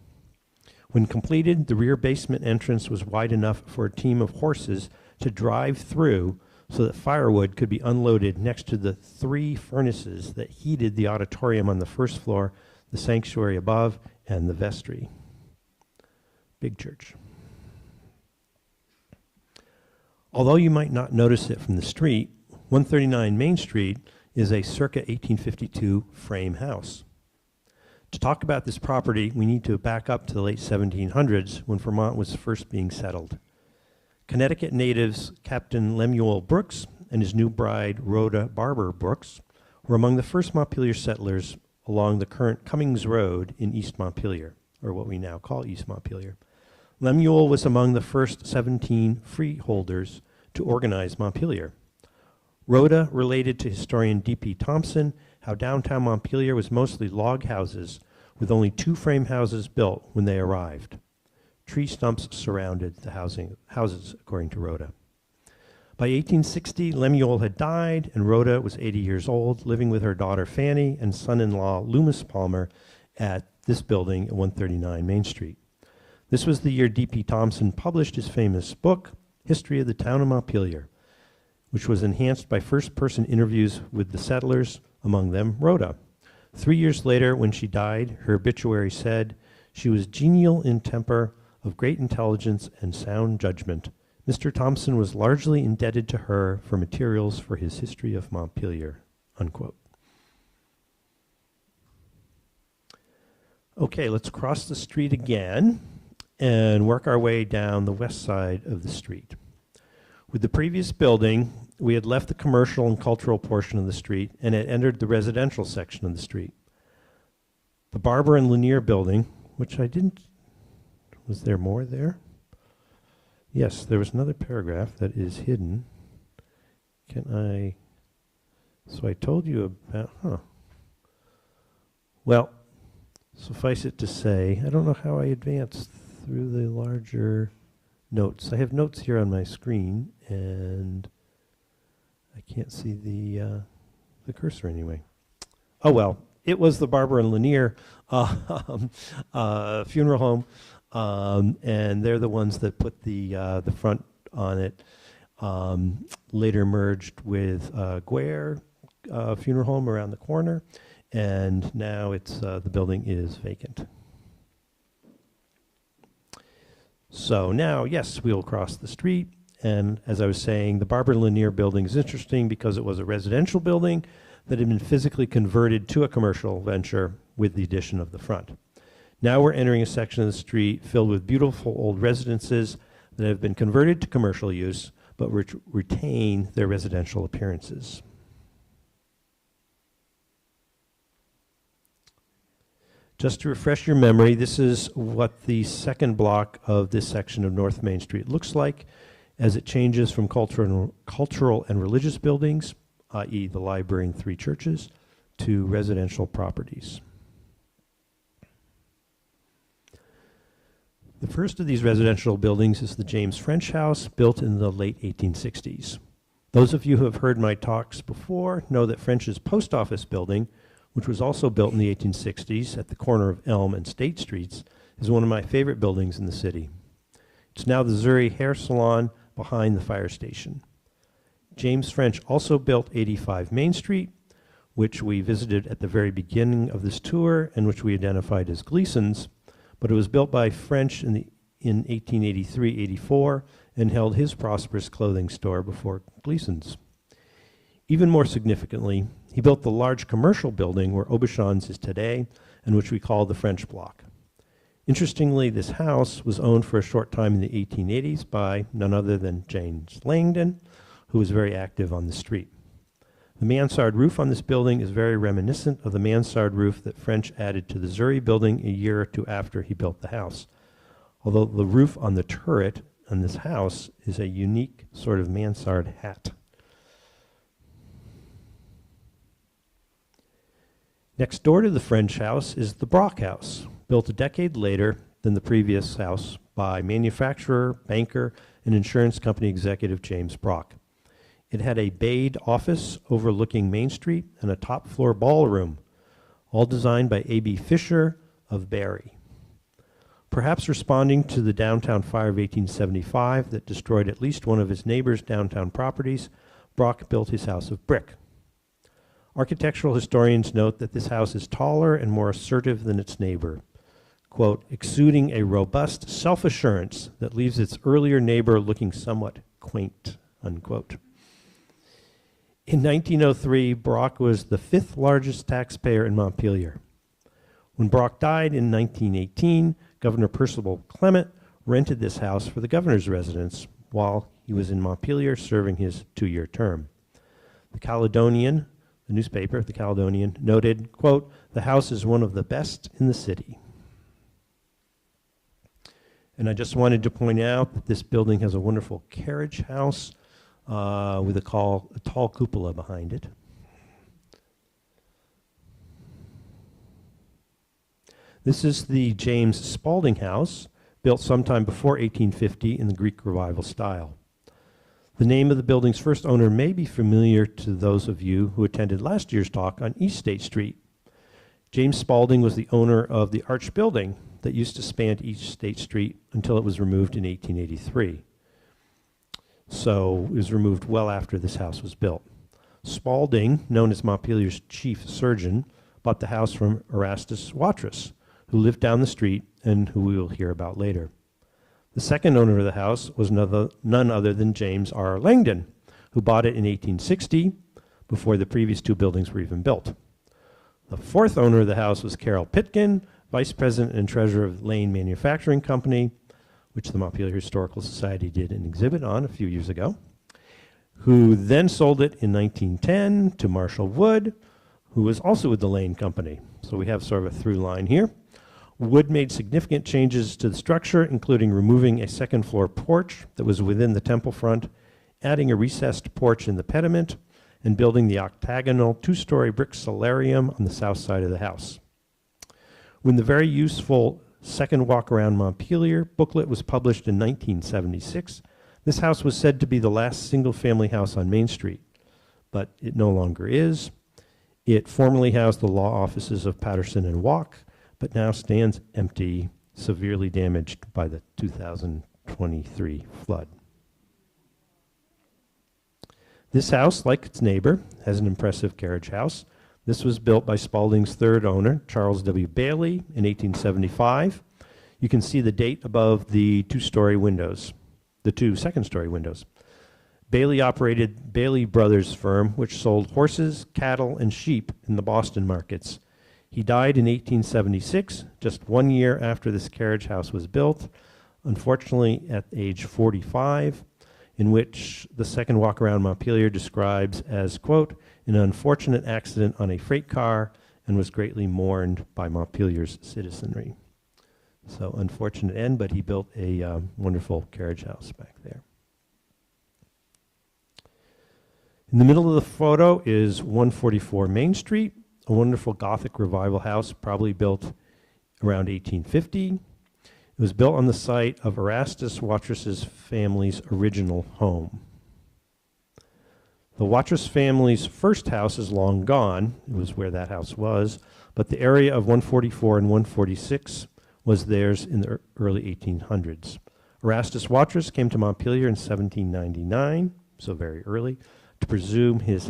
When completed, the rear basement entrance was wide enough for a team of horses to drive through so that firewood could be unloaded next to the 3 furnaces that heated the auditorium on the first floor, the sanctuary above, and the vestry. Big church. Although you might not notice it from the street, 139 Main Street is a circa 1852 frame house. To talk about this property, we need to back up to the late 1700s when Vermont was first being settled. Connecticut natives Captain Lemuel Brooks and his new bride, Rhoda Barber Brooks, were among the first Montpelier settlers along the current Cummings Road in East Montpelier, or what we now call East Montpelier. Lemuel was among the first 17 freeholders to organize Montpelier. Rhoda related to historian D.P. Thompson how downtown Montpelier was mostly log houses with only 2 frame houses built when they arrived. Tree stumps surrounded the houses, according to Rhoda. By 1860, Lemuel had died, and Rhoda was 80 years old, living with her daughter Fanny and son-in-law Loomis Palmer at this building at 139 Main Street. This was the year D.P. Thompson published his famous book, History of the Town of Montpelier, which was enhanced by first-person interviews with the settlers, among them Rhoda. 3 years later, when she died, her obituary said, "She was genial in temper, of great intelligence and sound judgment. Mr. Thompson was largely indebted to her for materials for his History of Montpelier," unquote. Okay, let's cross the street again and work our way down the west side of the street. With the previous building, we had left the commercial and cultural portion of the street and had entered the residential section of the street. The Barber and Lanier building, which I didn't, was there more there? Yes, there was another paragraph that is hidden. So I told you about, Well, suffice it to say, I don't know how I advanced through the larger notes. I have notes here on my screen, and I can't see the cursor anyway. Oh well, it was the Barber and Lanier funeral home, and they're the ones that put the front on it. Later merged with Guare funeral home around the corner, and now it's the building is vacant. So now, yes, we'll cross the street. And as I was saying, the Barber and Lanier building is interesting because it was a residential building that had been physically converted to a commercial venture with the addition of the front. Now we're entering a section of the street filled with beautiful old residences that have been converted to commercial use but retain their residential appearances. Just to refresh your memory, this is what the second block of this section of North Main Street looks like as it changes from cultural and religious buildings, i.e. the library and 3 churches, to residential properties. The first of these residential buildings is the James French House, built in the late 1860s. Those of you who have heard my talks before know that French's post office building, which was also built in the 1860s at the corner of Elm and State Streets, is one of my favorite buildings in the city. It's now the Zuri Hair Salon behind the fire station. James French also built 85 Main Street, which we visited at the very beginning of this tour and which we identified as Gleason's, but it was built by French in 1883-84 and held his prosperous clothing store before Gleason's. Even more significantly, he built the large commercial building where Aubuchon's is today and which we call the French Block. Interestingly, this house was owned for a short time in the 1880s by none other than James Langdon, who was very active on the street. The mansard roof on this building is very reminiscent of the mansard roof that French added to the Zuri building a year or two after he built the house. Although the roof on the turret on this house is a unique sort of mansard hat. Next door to the French house is the Brock House, built a decade later than the previous house by manufacturer, banker, and insurance company executive James Brock. It had a bayed office overlooking Main Street and a top-floor ballroom, all designed by A.B. Fisher of Barry. Perhaps responding to the downtown fire of 1875 that destroyed at least one of his neighbor's downtown properties, Brock built his house of brick. Architectural historians note that this house is taller and more assertive than its neighbor, quote, exuding a robust self-assurance that leaves its earlier neighbor looking somewhat quaint, unquote. In 1903, Brock was the 5th largest taxpayer in Montpelier. When Brock died in 1918, Governor Percival Clement rented this house for the governor's residence while he was in Montpelier serving his 2-year term. The Caledonian, the newspaper, the Caledonian, noted, quote, "The house is one of the best in the city." And I just wanted to point out that this building has a wonderful carriage house with a tall cupola behind it. This is the James Spalding House, built sometime before 1850 in the Greek Revival style. The name of the building's first owner may be familiar to those of you who attended last year's talk on East State Street. James Spalding was the owner of the arch building that used to span East State Street until it was removed in 1883. So it was removed well after this house was built. Spalding, known as Montpelier's chief surgeon, bought the house from Erastus Watrous, who lived down the street and who we will hear about later. The second owner of the house was none other than James R. Langdon, who bought it in 1860, before the previous 2 buildings were even built. The fourth owner of the house was Carroll Pitkin, vice president and treasurer of Lane Manufacturing Company, which the Montpelier Historical Society did an exhibit on a few years ago, who then sold it in 1910 to Marshall Wood, who was also with the Lane Company. So we have sort of a through line here. Wood made significant changes to the structure, including removing a second-floor porch that was within the temple front, adding a recessed porch in the pediment, and building the octagonal 2-story brick solarium on the south side of the house. When the very useful Second Walk Around Montpelier booklet was published in 1976, this house was said to be the last single-family house on Main Street, but it no longer is. It formerly housed the law offices of Patterson and Walk, but now stands empty, severely damaged by the 2023 flood. This house, like its neighbor, has an impressive carriage house. This was built by Spalding's third owner, Charles W. Bailey, in 1875. You can see the date above the 2-story windows, the 2 second-story windows. Bailey operated Bailey Brothers firm, which sold horses, cattle, and sheep in the Boston markets. He died in 1876, just 1 year after this carriage house was built, unfortunately at age 45, in which the Second Walk Around Montpelier describes as, quote, "an unfortunate accident on a freight car and was greatly mourned by Montpelier's citizenry." So unfortunate end, but he built a wonderful carriage house back there. In the middle of the photo is 144 Main Street, a wonderful Gothic Revival house probably built around 1850. It was built on the site of Erastus Watrous's family's original home. The Watrous family's first house is long gone. It was where that house was, but the area of 144 and 146 was theirs in the early 1800s. Erastus Watrous came to Montpelier in 1799, so very early, to pursue his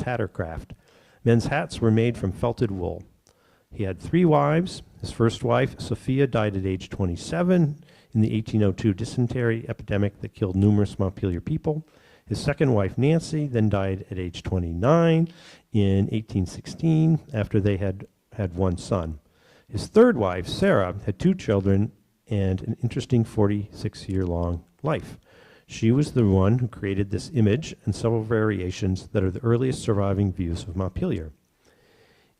hattercraft. Men's hats were made from felted wool. He had 3 wives. His first wife, Sophia, died at age 27 in the 1802 dysentery epidemic that killed numerous Montpelier people. His second wife, Nancy, then died at age 29 in 1816 after they had 1 son. His third wife, Sarah, had 2 children and an interesting 46-year-long life. She was the one who created this image and several variations that are the earliest surviving views of Montpelier.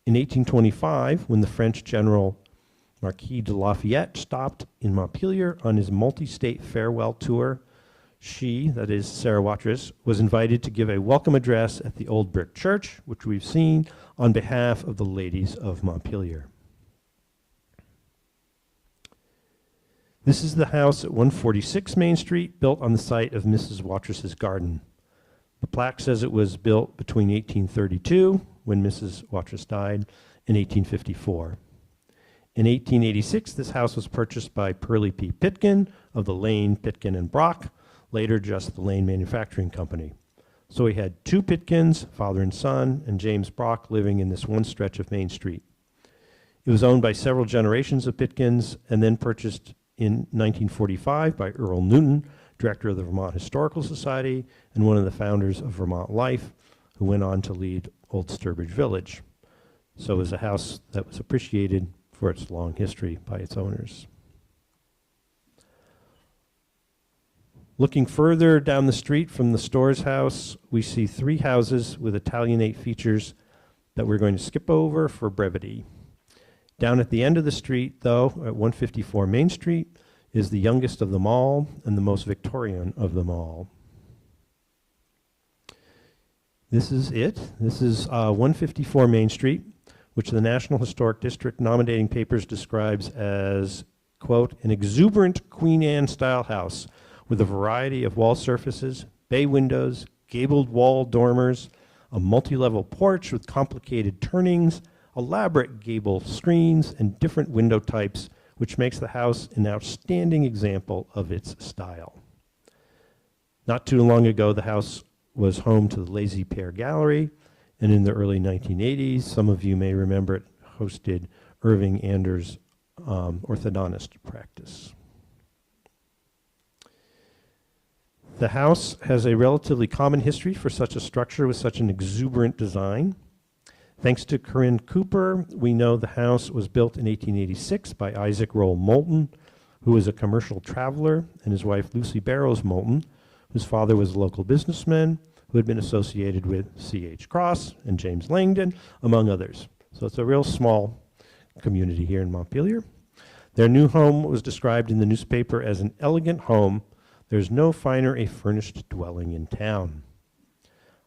In 1825, when the French General Marquis de Lafayette stopped in Montpelier on his multi-state farewell tour, she, that is Sarah Watrous, was invited to give a welcome address at the old brick church, which we've seen, on behalf of the ladies of Montpelier. This is the house at 146 Main Street, built on the site of Mrs. Watrous's garden. The plaque says it was built between 1832, when Mrs. Watrous died, and 1854. In 1886, this house was purchased by Pearlie P. Pitkin of the Lane, Pitkin, and Brock, later just the Lane Manufacturing Company. So we had 2 Pitkins, father and son, and James Brock living in this one stretch of Main Street. It was owned by several generations of Pitkins and then purchased in 1945 by Earl Newton director of the Vermont Historical Society, and one of the founders of Vermont Life, who went on to lead Old Sturbridge Village. So it was a house that was appreciated for its long history by its owners. Looking further down the street from the Storrs house, we see 3 houses with Italianate features that we're going to skip over for brevity. Down at the end of the street, though, at 154 Main Street, is the youngest of them all and the most Victorian of them all. This is it. This is 154 Main Street, which the National Historic District nominating papers describes as, quote, an exuberant Queen Anne style house with a variety of wall surfaces, bay windows, gabled wall dormers, a multi-level porch with complicated turnings, elaborate gable screens, and different window types, which makes the house an outstanding example of its style. Not too long ago, the house was home to the Lazy Pear Gallery, and in the early 1980s, some of you may remember it hosted Irving Anders' orthodontist practice. The house has a relatively common history for such a structure with such an exuberant design. Thanks to Corinne Cooper, we know the house was built in 1886 by Isaac Roll Moulton, who was a commercial traveler, and his wife Lucy Barrows Moulton, whose father was a local businessman who had been associated with C.H. Cross and James Langdon, among others. So it's a real small community here in Montpelier. Their new home was described in the newspaper as an elegant home. There's no finer a furnished dwelling in town.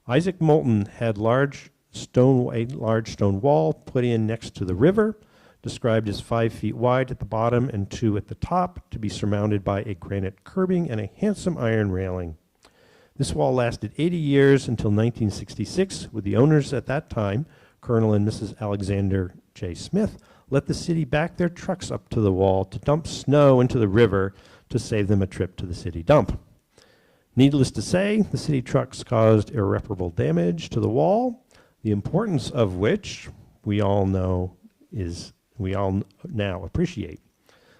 Isaac Moulton had a large stone wall put in next to the river, described as 5 feet wide at the bottom and 2 at the top, to be surmounted by a granite curbing and a handsome iron railing. This wall lasted 80 years until 1966, with the owners at that time, Colonel and Mrs. Alexander J. Smith, let the city back their trucks up to the wall to dump snow into the river to save them a trip to the city dump. Needless to say, the city trucks caused irreparable damage to the wall, the importance of which we all now appreciate.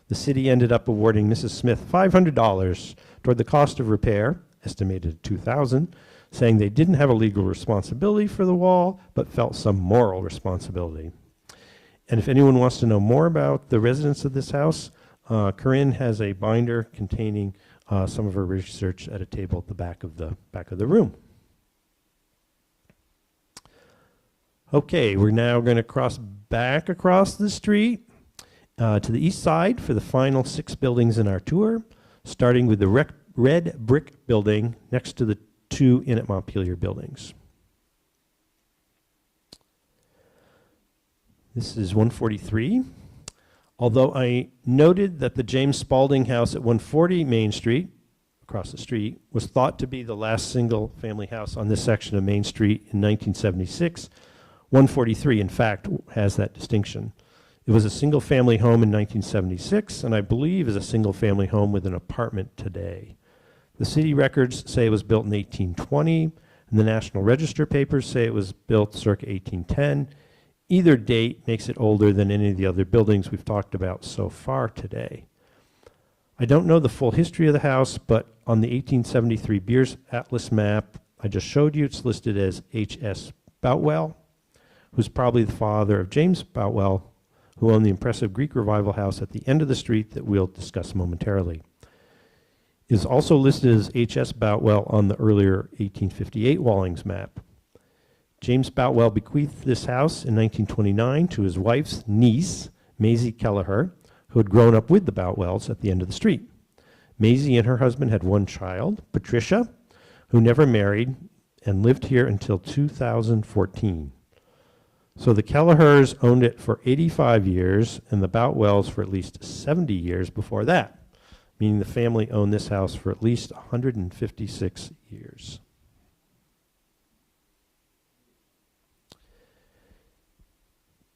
The city ended up awarding Mrs. Smith $500 toward the cost of repair, estimated at $2,000, saying they didn't have a legal responsibility for the wall, but felt some moral responsibility. And if anyone wants to know more about the residents of this house, Corinne has a binder containing some of her research at a table at the back of the room. Okay, we're now going to cross back across the street to the east side for the final 6 buildings in our tour, starting with the red brick building next to the 2 Inn at Montpelier buildings. This is 143. Although I noted that the James Spalding house at 140 Main Street, across the street, was thought to be the last single-family house on this section of Main Street in 1976, 143, in fact, has that distinction. It was a single-family home in 1976, and I believe is a single-family home with an apartment today. The city records say it was built in 1820, and the National Register papers say it was built circa 1810. Either date makes it older than any of the other buildings we've talked about so far today. I don't know the full history of the house, but on the 1873 Beers Atlas map I just showed you, it's listed as H.S. Boutwell, who's probably the father of James Boutwell, who owned the impressive Greek Revival house at the end of the street that we'll discuss momentarily. It is also listed as H.S. Boutwell on the earlier 1858 Wallings map. James Boutwell bequeathed this house in 1929 to his wife's niece, Maisie Kelleher, who had grown up with the Boutwells at the end of the street. Maisie and her husband had 1 child, Patricia, who never married and lived here until 2014. So the Kellehers owned it for 85 years and the Boutwells for at least 70 years before that, meaning the family owned this house for at least 156 years.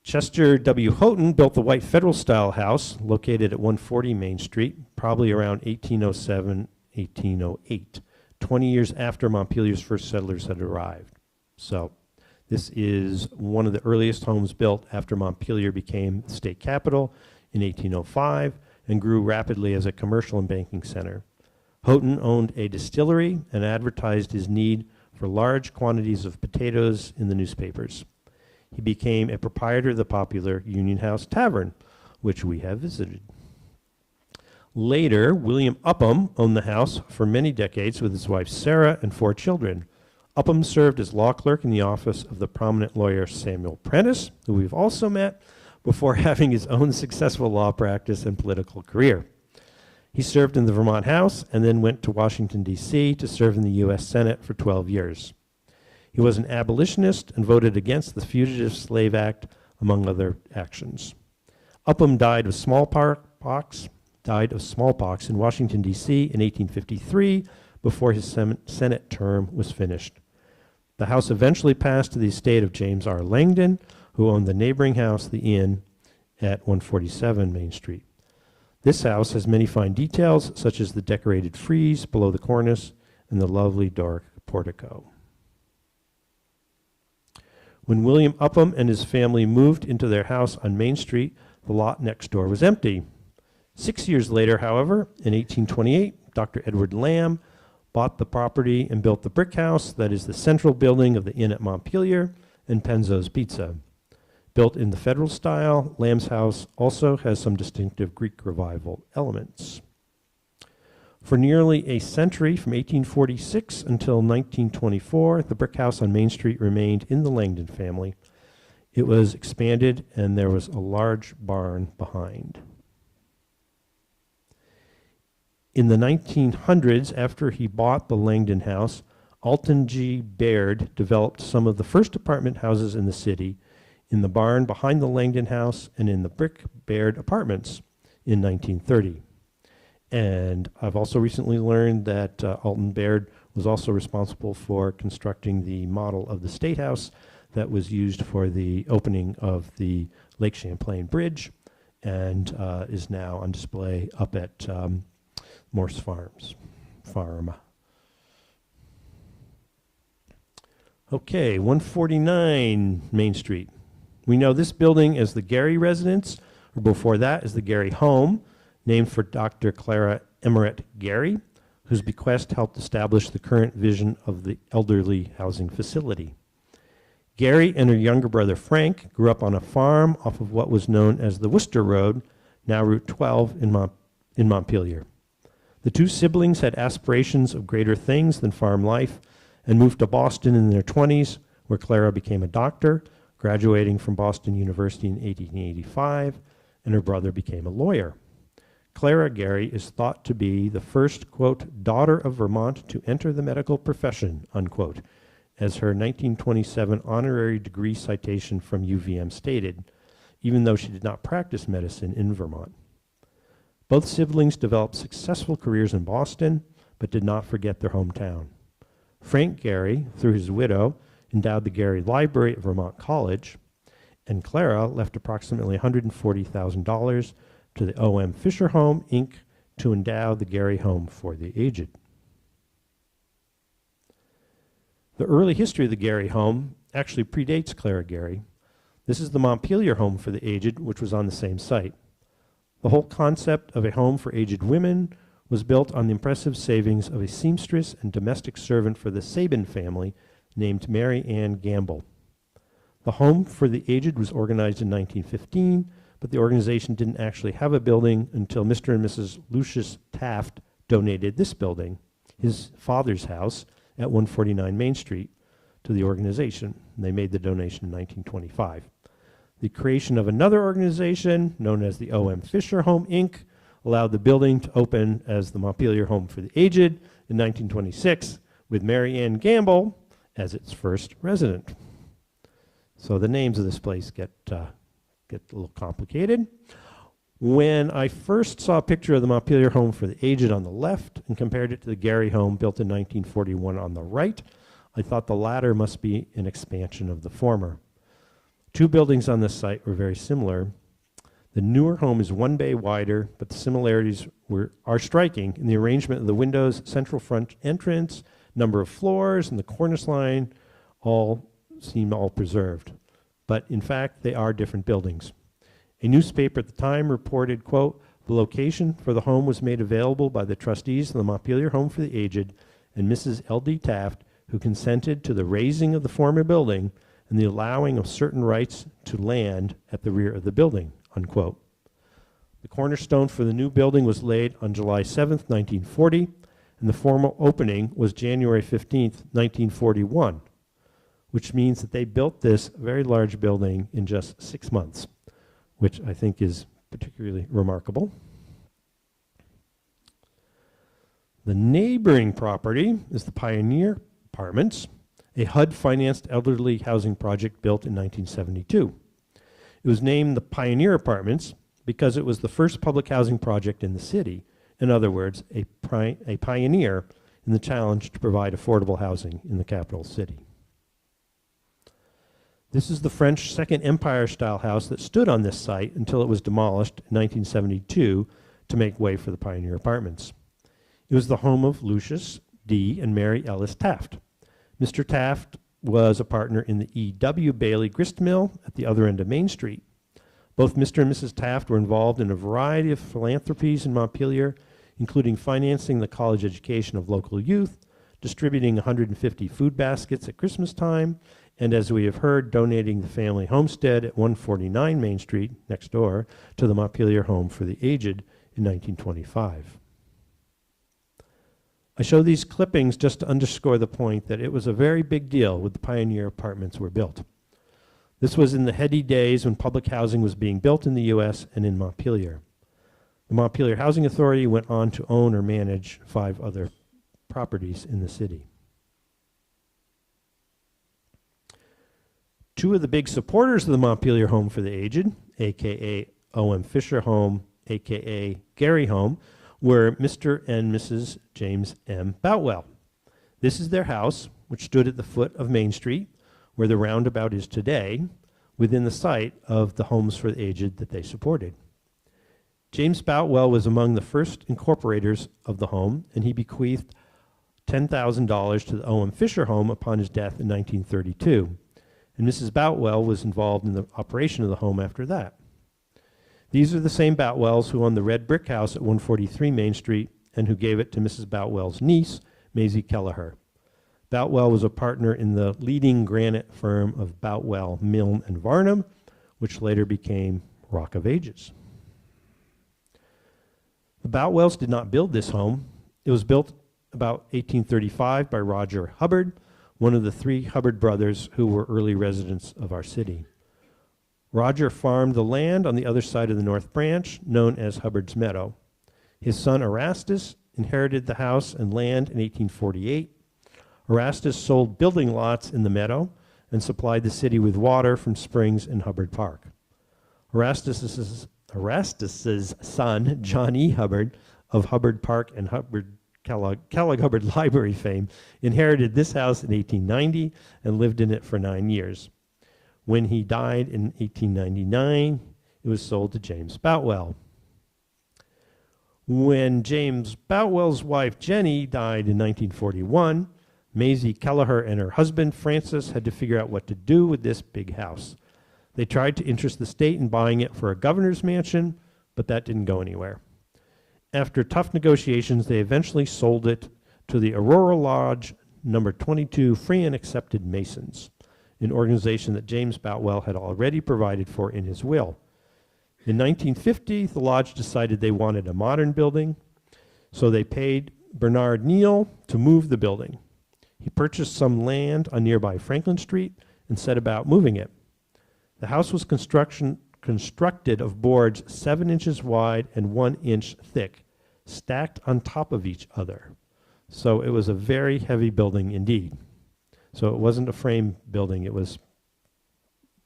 Chester W. Houghton built the white Federal-style house located at 140 Main Street, probably around 1807, 1808, 20 years after Montpelier's first settlers had arrived. So this is one of the earliest homes built after Montpelier became the state capital in 1805 and grew rapidly as a commercial and banking center. Houghton owned a distillery and advertised his need for large quantities of potatoes in the newspapers. He became a proprietor of the popular Union House Tavern, which we have visited. Later, William Upham owned the house for many decades with his wife Sarah and 4 children. Upham served as law clerk in the office of the prominent lawyer Samuel Prentice, who we've also met, before having his own successful law practice and political career. He served in the Vermont House and then went to Washington, D.C. to serve in the U.S. Senate for 12 years. He was an abolitionist and voted against the Fugitive Slave Act, among other actions. Upham died of smallpox in Washington, D.C. in 1853 before his Senate term was finished. The house eventually passed to the estate of James R. Langdon, who owned the neighboring house, the Inn, at 147 Main Street. This house has many fine details, such as the decorated frieze below the cornice and the lovely Doric portico. When William Upham and his family moved into their house on Main Street, the lot next door was empty. 6 years later, however, in 1828, Dr. Edward Lamb bought the property and built the brick house that is the central building of the Inn at Montpelier and Penzo's Pizza. Built in the Federal style, Lamb's house also has some distinctive Greek Revival elements. For nearly a century, from 1846 until 1924, the brick house on Main Street remained in the Langdon family. It was expanded and there was a large barn behind. In the 1900s, after he bought the Langdon house, Alton G. Baird developed some of the first apartment houses in the city, in the barn behind the Langdon house and in the brick Baird apartments in 1930. And I've also recently learned that Alton Baird was also responsible for constructing the model of the State House that was used for the opening of the Lake Champlain Bridge and is now on display up at Morse Farm. Okay, 149 Main Street. We know this building as the Gary Residence, or before that as the Gary Home, named for Dr. Clara Emmerich Gary, whose bequest helped establish the current vision of the elderly housing facility. Gary and her younger brother Frank grew up on a farm off of what was known as the Worcester Road, now Route 12 in Montpelier. The 2 siblings had aspirations of greater things than farm life and moved to Boston in their 20s, where Clara became a doctor, graduating from Boston University in 1885, and her brother became a lawyer. Clara Gary is thought to be the first, quote, daughter of Vermont to enter the medical profession, unquote, as her 1927 honorary degree citation from UVM stated, even though she did not practice medicine in Vermont. Both siblings developed successful careers in Boston, but did not forget their hometown. Frank Gary, through his widow, endowed the Gary Library at Vermont College, and Clara left approximately $140,000 to the O.M. Fisher Home, Inc., to endow the Gary Home for the Aged. The early history of the Gary Home actually predates Clara Gary. This is the Montpelier Home for the Aged, which was on the same site. The whole concept of a home for aged women was built on the impressive savings of a seamstress and domestic servant for the Sabin family named Mary Ann Gamble. The home for the aged was organized in 1915, but the organization didn't actually have a building until Mr. and Mrs. Lucius Taft donated this building, his father's house, at 149 Main Street, to the organization. They made the donation in 1925. The creation of another organization, known as the O.M. Fisher Home, Inc., allowed the building to open as the Montpelier Home for the Aged in 1926, with Mary Ann Gamble as its first resident. So the names of this place get a little complicated. When I first saw a picture of the Montpelier Home for the Aged on the left and compared it to the Gary Home built in 1941 on the right, I thought the latter must be an expansion of the former. 2 buildings on this site were very similar. The newer home is 1 bay wider, but the similarities are striking in the arrangement of the windows, central front entrance, number of floors, and the cornice line all seem all preserved. But in fact, they are different buildings. A newspaper at the time reported, quote, The location for the home was made available by the trustees of the Montpelier Home for the Aged and Mrs. L.D. Taft, who consented to the raising of the former building and the allowing of certain rights to land at the rear of the building, unquote. The cornerstone for the new building was laid on July 7th, 1940, and the formal opening was January 15th, 1941, which means that they built this very large building in just 6 months, which I think is particularly remarkable. The neighboring property is the Pioneer Apartments, a HUD-financed elderly housing project built in 1972. It was named the Pioneer Apartments because it was the first public housing project in the city. In other words, a pioneer in the challenge to provide affordable housing in the capital city. This is the French Second Empire-style house that stood on this site until it was demolished in 1972 to make way for the Pioneer Apartments. It was the home of Lucius D. and Mary Ellis Taft. Mr. Taft was a partner in the E.W. Bailey grist mill at the other end of Main Street. Both Mr. and Mrs. Taft were involved in a variety of philanthropies in Montpelier, including financing the college education of local youth, distributing 150 food baskets at Christmas time, and as we have heard, donating the family homestead at 149 Main Street, next door, to the Montpelier Home for the Aged in 1925. I show these clippings just to underscore the point that it was a very big deal when the Pioneer Apartments were built. This was in the heady days when public housing was being built in the U.S. and in Montpelier. The Montpelier Housing Authority went on to own or manage 5 other properties in the city. 2 of the big supporters of the Montpelier Home for the Aged, a.k.a. O.M. Fisher Home, a.k.a. Gary Home, were Mr. and Mrs. James M. Boutwell. This is their house, which stood at the foot of Main Street, where the Roundabout is today, within the site of the Homes for the Aged that they supported. James Boutwell was among the first incorporators of the home, and he bequeathed $10,000 to the O.M. Fisher Home upon his death in 1932. And Mrs. Boutwell was involved in the operation of the home after that. These are the same Boutwells who owned the red brick house at 143 Main Street and who gave it to Mrs. Boutwell's niece, Maisie Kelleher. Boutwell was a partner in the leading granite firm of Boutwell, Milne and Varnum, which later became Rock of Ages. The Boutwells did not build this home. It was built about 1835 by Roger Hubbard, one of the 3 Hubbard brothers who were early residents of our city. Roger farmed the land on the other side of the North Branch, known as Hubbard's Meadow. His son Erastus inherited the house and land in 1848. Erastus sold building lots in the meadow and supplied the city with water from springs in Hubbard Park. Erastus's son, John E. Hubbard, of Hubbard Park and Kellogg Hubbard Library fame, inherited this house in 1890 and lived in it for 9 years. When he died in 1899, it was sold to James Boutwell. When James Boutwell's wife Jenny died in 1941, Maisie Kelleher and her husband Francis had to figure out what to do with this big house. They tried to interest the state in buying it for a governor's mansion, but that didn't go anywhere. After tough negotiations, they eventually sold it to the Aurora Lodge number 22 Free and Accepted Masons, an organization that James Boutwell had already provided for in his will. In 1950, the lodge decided they wanted a modern building, so they paid Bernard Neal to move the building. He purchased some land on nearby Franklin Street and set about moving it. The house was constructed of boards 7 inches wide and 1 inch thick, stacked on top of each other. So it was a very heavy building indeed. So it wasn't a frame building, it was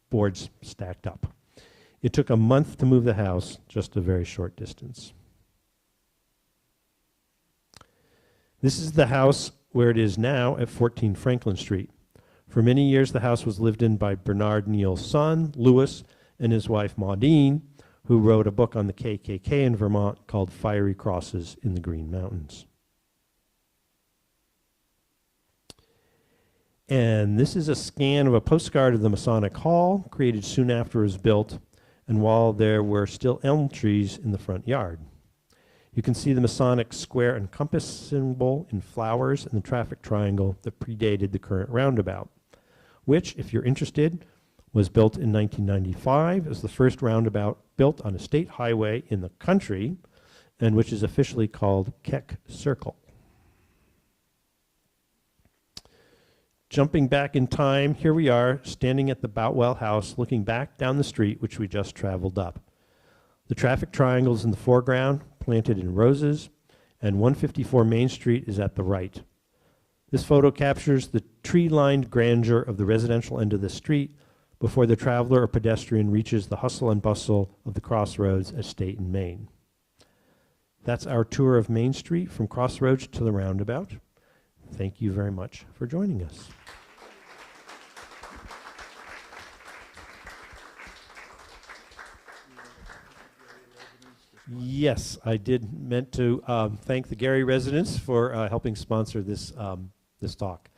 boards stacked up. It took a month to move the house, just a very short distance. This is the house where it is now at 14 Franklin Street. For many years, the house was lived in by Bernard Neal's son, Louis, and his wife, Maudine, who wrote a book on the KKK in Vermont called Fiery Crosses in the Green Mountains. And this is a scan of a postcard of the Masonic Hall, created soon after it was built, and while there were still elm trees in the front yard. You can see the Masonic square and compass symbol in flowers and the traffic triangle that predated the current roundabout, which, if you're interested, was built in 1995 as the first roundabout built on a state highway in the country, and which is officially called Keck Circle. Jumping back in time, here we are standing at the Boutwell House looking back down the street which we just traveled up. The traffic triangles in the foreground, planted in roses, and 154 Main Street is at the right. This photo captures the tree-lined grandeur of the residential end of the street before the traveler or pedestrian reaches the hustle and bustle of the Crossroads estate in Maine. That's our tour of Main Street from Crossroads to the Roundabout. Thank you very much for joining us. Yes, I did meant to thank the Gary residents for helping sponsor this this talk.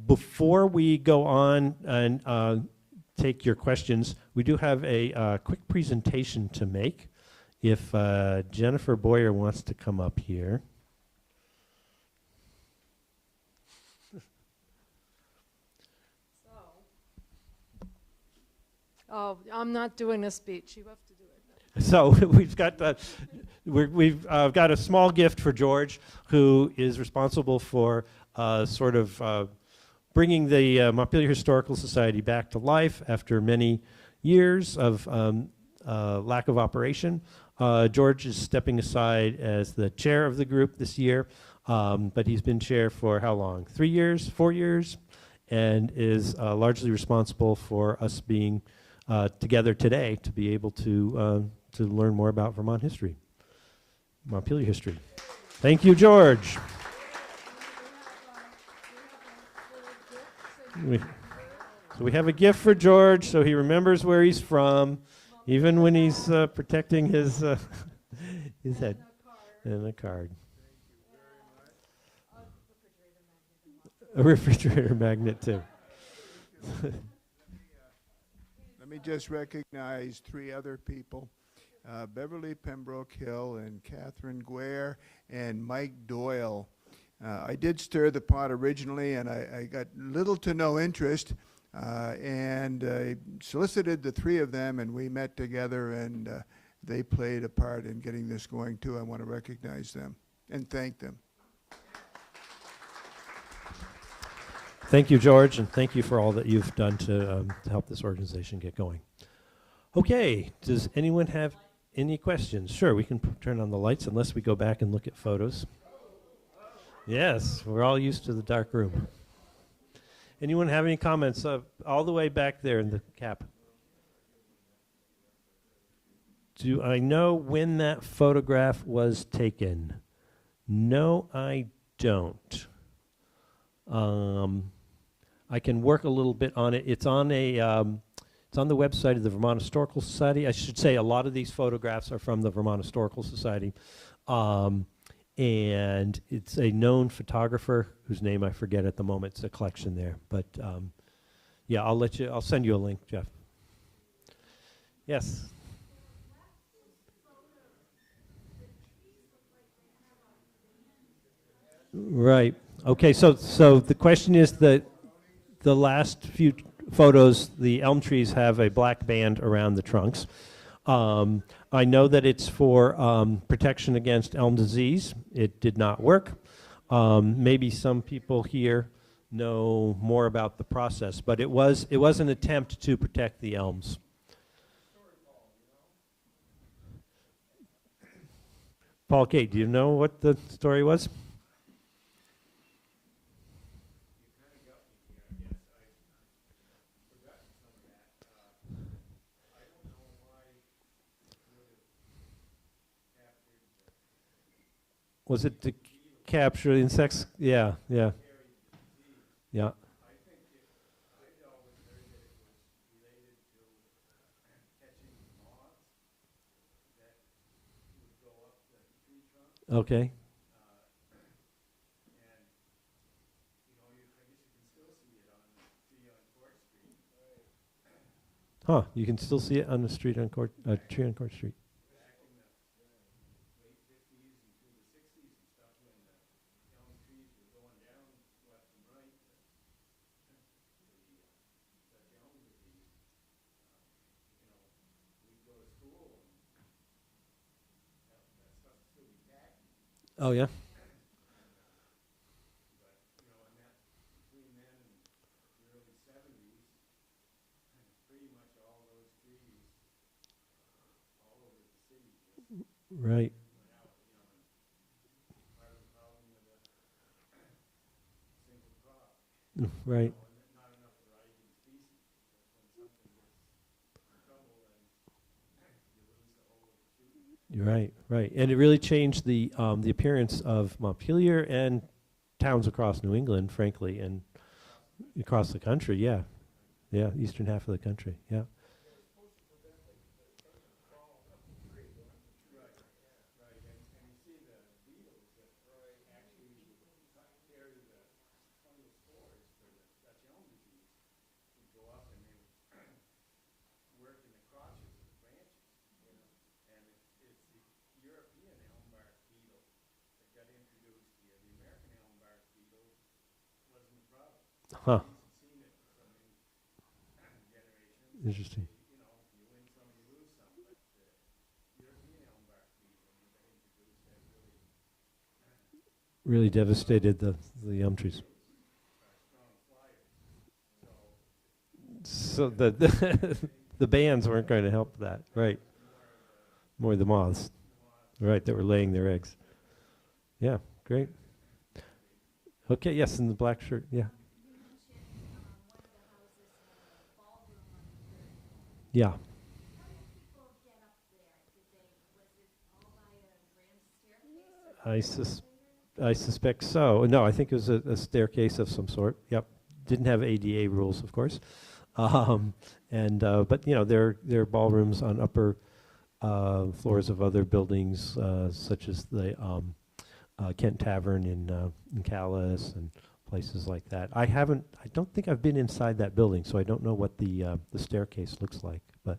Before we go on and take your questions, we do have a quick presentation to make. If Jennifer Boyer wants to come up here. Oh, I'm not doing a speech. You have to do it. So we've got we've got a small gift for George, who is responsible for sort of bringing the Montpelier Historical Society back to life after many years of lack of operation. George is stepping aside as the chair of the group this year, but he's been chair for how long? 3 years, 4 years, and is largely responsible for us being together today to be able to learn more about Vermont history, Montpelier history. Thank you, George. So we have a gift for George, so he remembers where he's from, even when he's protecting his head. And a card. A refrigerator magnet, too. Let me just recognize 3 other people. Beverly Pembroke Hill and Catherine Guare and Mike Doyle. I did stir the pot originally, and I got little to no interest, and I solicited the 3 of them, and we met together, and they played a part in getting this going too. I want to recognize them and thank them. Thank you, George, and thank you for all that you've done to help this organization get going. Okay, does anyone have any questions? Sure, we can turn on the lights unless we go back and look at photos. Yes, we're all used to the dark room. Anyone have any comments? All the way back there in the cap. Do I know when that photograph was taken? No, I don't. I can work a little bit on it. It's on a it's on the website of the Vermont Historical Society. I should say a lot of these photographs are from the Vermont Historical Society. And it's a known photographer whose name I forget at the moment. It's a collection there. But yeah, I'll send you a link, Jeff. Yes. Right. Okay, so the question is that the last few photos, the elm trees have a black band around the trunks. I know that it's for protection against elm disease. It did not work. Maybe some people here know more about the process, but it was an attempt to protect the elms. Paul Kate, do you know what the story was? Was it to capture insects? Yeah, yeah. Yeah. Okay. Huh, you can still see it on the street on Court, tree on Court Street. Oh, yeah? Right. Right. You're right, right. And it really changed the appearance of Montpelier and towns across New England, frankly, and across the country, yeah. Yeah, eastern half of the country, yeah. Huh. Interesting. Really devastated the elm trees. So the the bands weren't going to help that, right? More the moths, right? That were laying their eggs. Yeah, great. Okay, yes, in the black shirt, yeah. Yeah. I sus I suspect so. No, I think it was a staircase of some sort. Yep. Didn't have ADA rules, of course. Um, and but you know, there are ballrooms on upper floors of other buildings, such as the Kent Tavern in Calais and places like that. I don't think I've been inside that building, so I don't know what the staircase looks like. But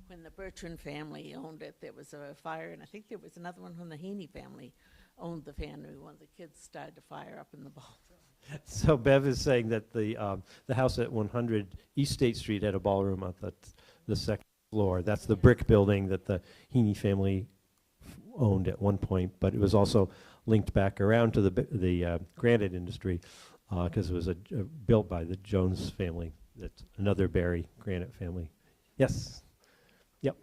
When the Bertrand family owned it, there was a fire, and I think there was another one when the Heaney family owned the family. One of the kids started to fire up in the ballroom. so Bev is saying that the house at 100 East State Street had a ballroom on the second floor. That's the brick building that the Heaney family owned at one point, but it was also linked back around to the granite industry because it was built by the Jones family. That's another Barry granite family. Yes. Yep.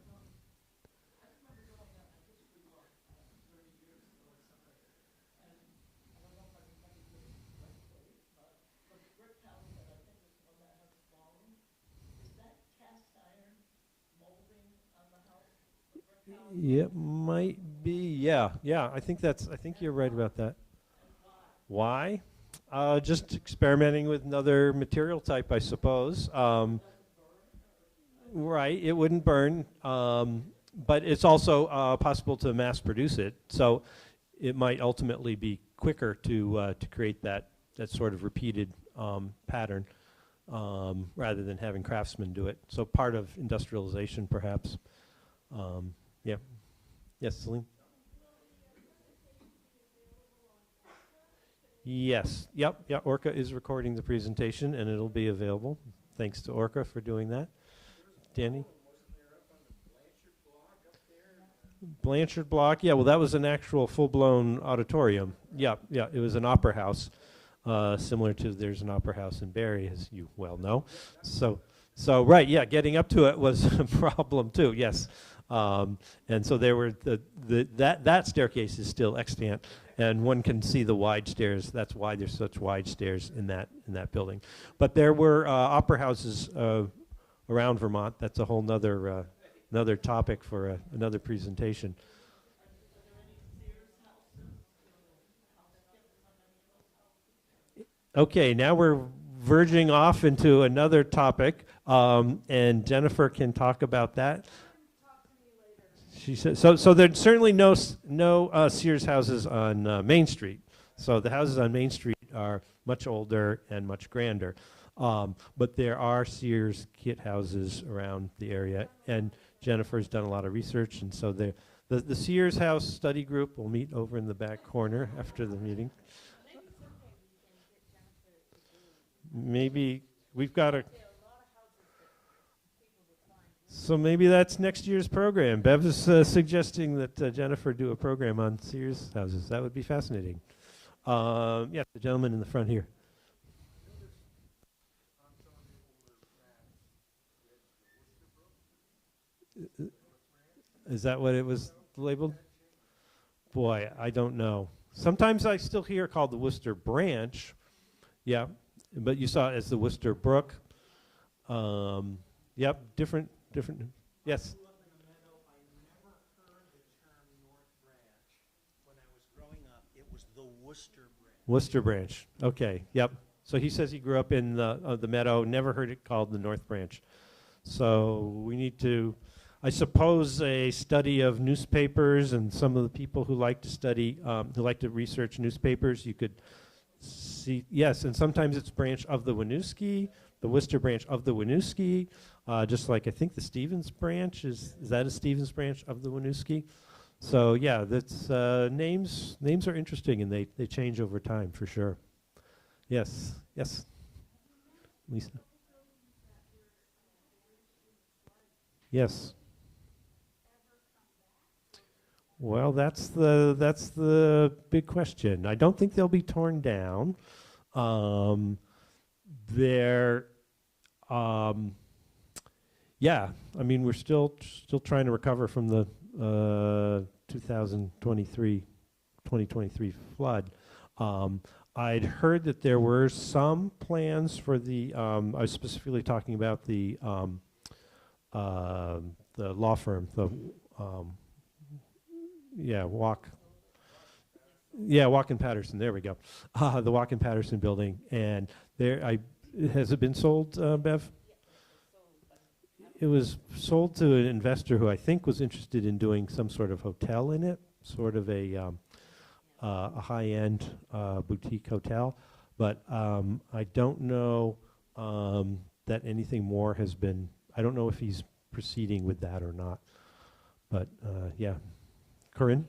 It might be. Yeah. Yeah. I think you're right about that. Why? Just experimenting with another material type, I suppose. Right, it wouldn't burn, but it's also possible to mass produce it. So it might ultimately be quicker to create that sort of repeated pattern rather than having craftsmen do it. So part of industrialization, perhaps. Yeah. Yes, Celine. Yes. Yep. Yeah. Orca is recording the presentation, and it'll be available. Thanks to Orca for doing that. Danny? Blanchard Block, yeah, well, that was an actual full-blown auditorium. Yeah, yeah, it was an opera house, similar to there's an opera house in Barrie, as you well know. So right, yeah, getting up to it was a problem too, yes. And so there were that staircase is still extant, and one can see the wide stairs. That's why there's such wide stairs in that building. But there were opera houses around Vermont. That's a whole another topic for another presentation. Okay, now we're verging off into another topic, and Jennifer can talk about that. She said so. So there's certainly no Sears houses on Main Street. So the houses on Main Street are much older and much grander. But there are Sears kit houses around the area, and Jennifer's done a lot of research, and so the Sears House study group will meet over in the back corner after the meeting. Maybe we've got a. So maybe that's next year's program. Bev is suggesting that Jennifer do a program on Sears houses. That would be fascinating. Yeah, the gentleman in the front here. Is that what it was labeled? Boy, I don't know. Sometimes I still hear it called the Worcester Branch. Yeah, but you saw it as the Worcester Brook. Yep, different. Yes. Worcester Branch. Okay. Yep. So he says he grew up in the Meadow. Never heard it called the North Branch. So we need to, I suppose, a study of newspapers and some of the people who like to study, who like to research newspapers. You could see, yes, and sometimes it's branch of the Winooski, the Worcester branch of the Winooski, just like I think the Stevens branch is that a Stevens branch of the Winooski? So yeah, that's names are interesting and they change over time for sure. Yes, Lisa. Yes. Well, that's the big question. I don't think they'll be torn down. They're yeah, I mean we're still trying to recover from the 2023 flood. I'd heard that there were some plans for the I was specifically talking about the law firm, the Walk in Patterson. There we go. The Walk in Patterson building, and has it been sold, Bev? It was sold to an investor who I think was interested in doing some sort of hotel in it, sort of a high-end boutique hotel. But I don't know that anything more has been. I don't know if he's proceeding with that or not. But yeah, Corinne.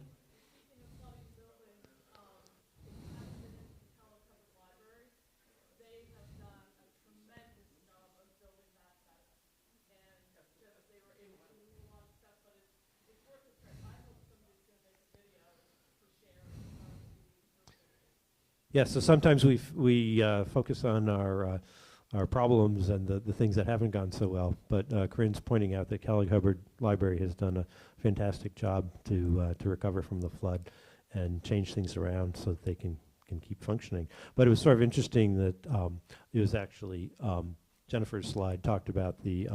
Yeah, so sometimes we focus on our problems and the things that haven't gone so well. But Corinne's pointing out that Kellogg Hubbard Library has done a fantastic job to recover from the flood and change things around so that they can keep functioning. But it was sort of interesting that it was actually Jennifer's slide talked about the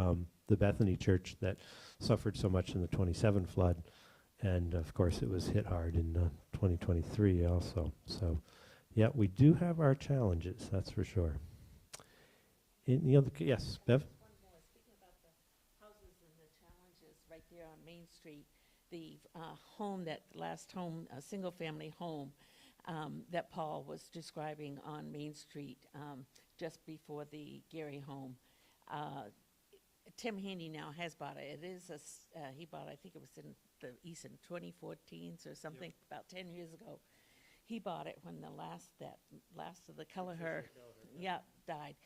Bethany Church that suffered so much in the 27 flood, and of course it was hit hard in 2023 also. So. Yeah, we do have our challenges, that's for sure. Any other, yes, Bev? One more, speaking about the houses and the challenges right there on Main Street, the single-family home that Paul was describing on Main Street just before the Gary home. Tim Haney now has bought it. It is he bought it, I think it was in the East in 2014 or something, about 10 years ago. He bought it when the last of the Kelleher, died.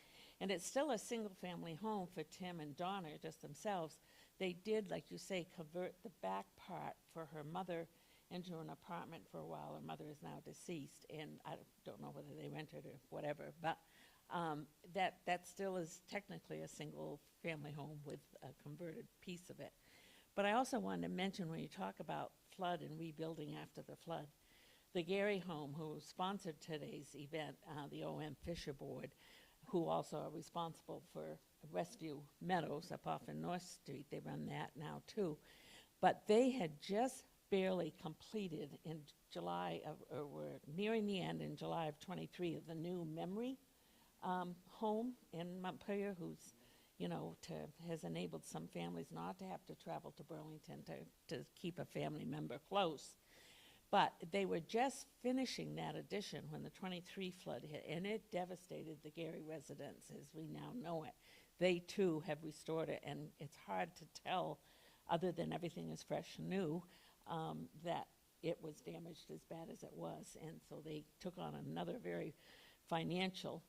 And it's still a single-family home for Tim and Donna, just themselves. They did, like you say, convert the back part for her mother into an apartment for a while. Her mother is now deceased, and I don't know whether they rented or whatever, but that still is technically a single-family home with a converted piece of it. But I also wanted to mention, when you talk about flood and rebuilding after the flood, the Gary home, who sponsored today's event, the O.M. Fisher Board, who also are responsible for Westview Meadows up off in North Street. They run that now too. But they had just barely completed in July or were nearing the end in July of 23 of the new memory home in Montpelier, who's, has enabled some families not to have to travel to Burlington to keep a family member close. But they were just finishing that addition when the 23 flood hit, and it devastated the Gary residents as we now know it. They, too, have restored it, and it's hard to tell, other than everything is fresh and new, that it was damaged as bad as it was. And so they took on another very financial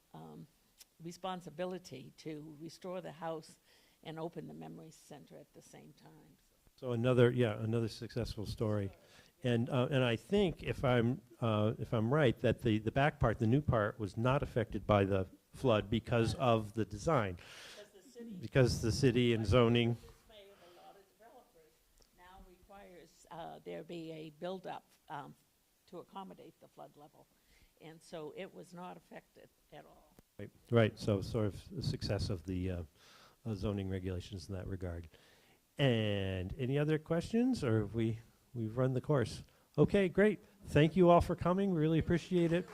responsibility to restore the house and open the Memory Center at the same time. So another successful story. And I think if I'm right, that the back part, the new part, was not affected by the flood because of the design. Because the city and zoning. A lot of developers now requires there be a buildup to accommodate the flood level. And so it was not affected at all. Right. So sort of the success of the zoning regulations in that regard. And any other questions, or have we've run the course? Okay, great. Thank you all for coming. Really appreciate it.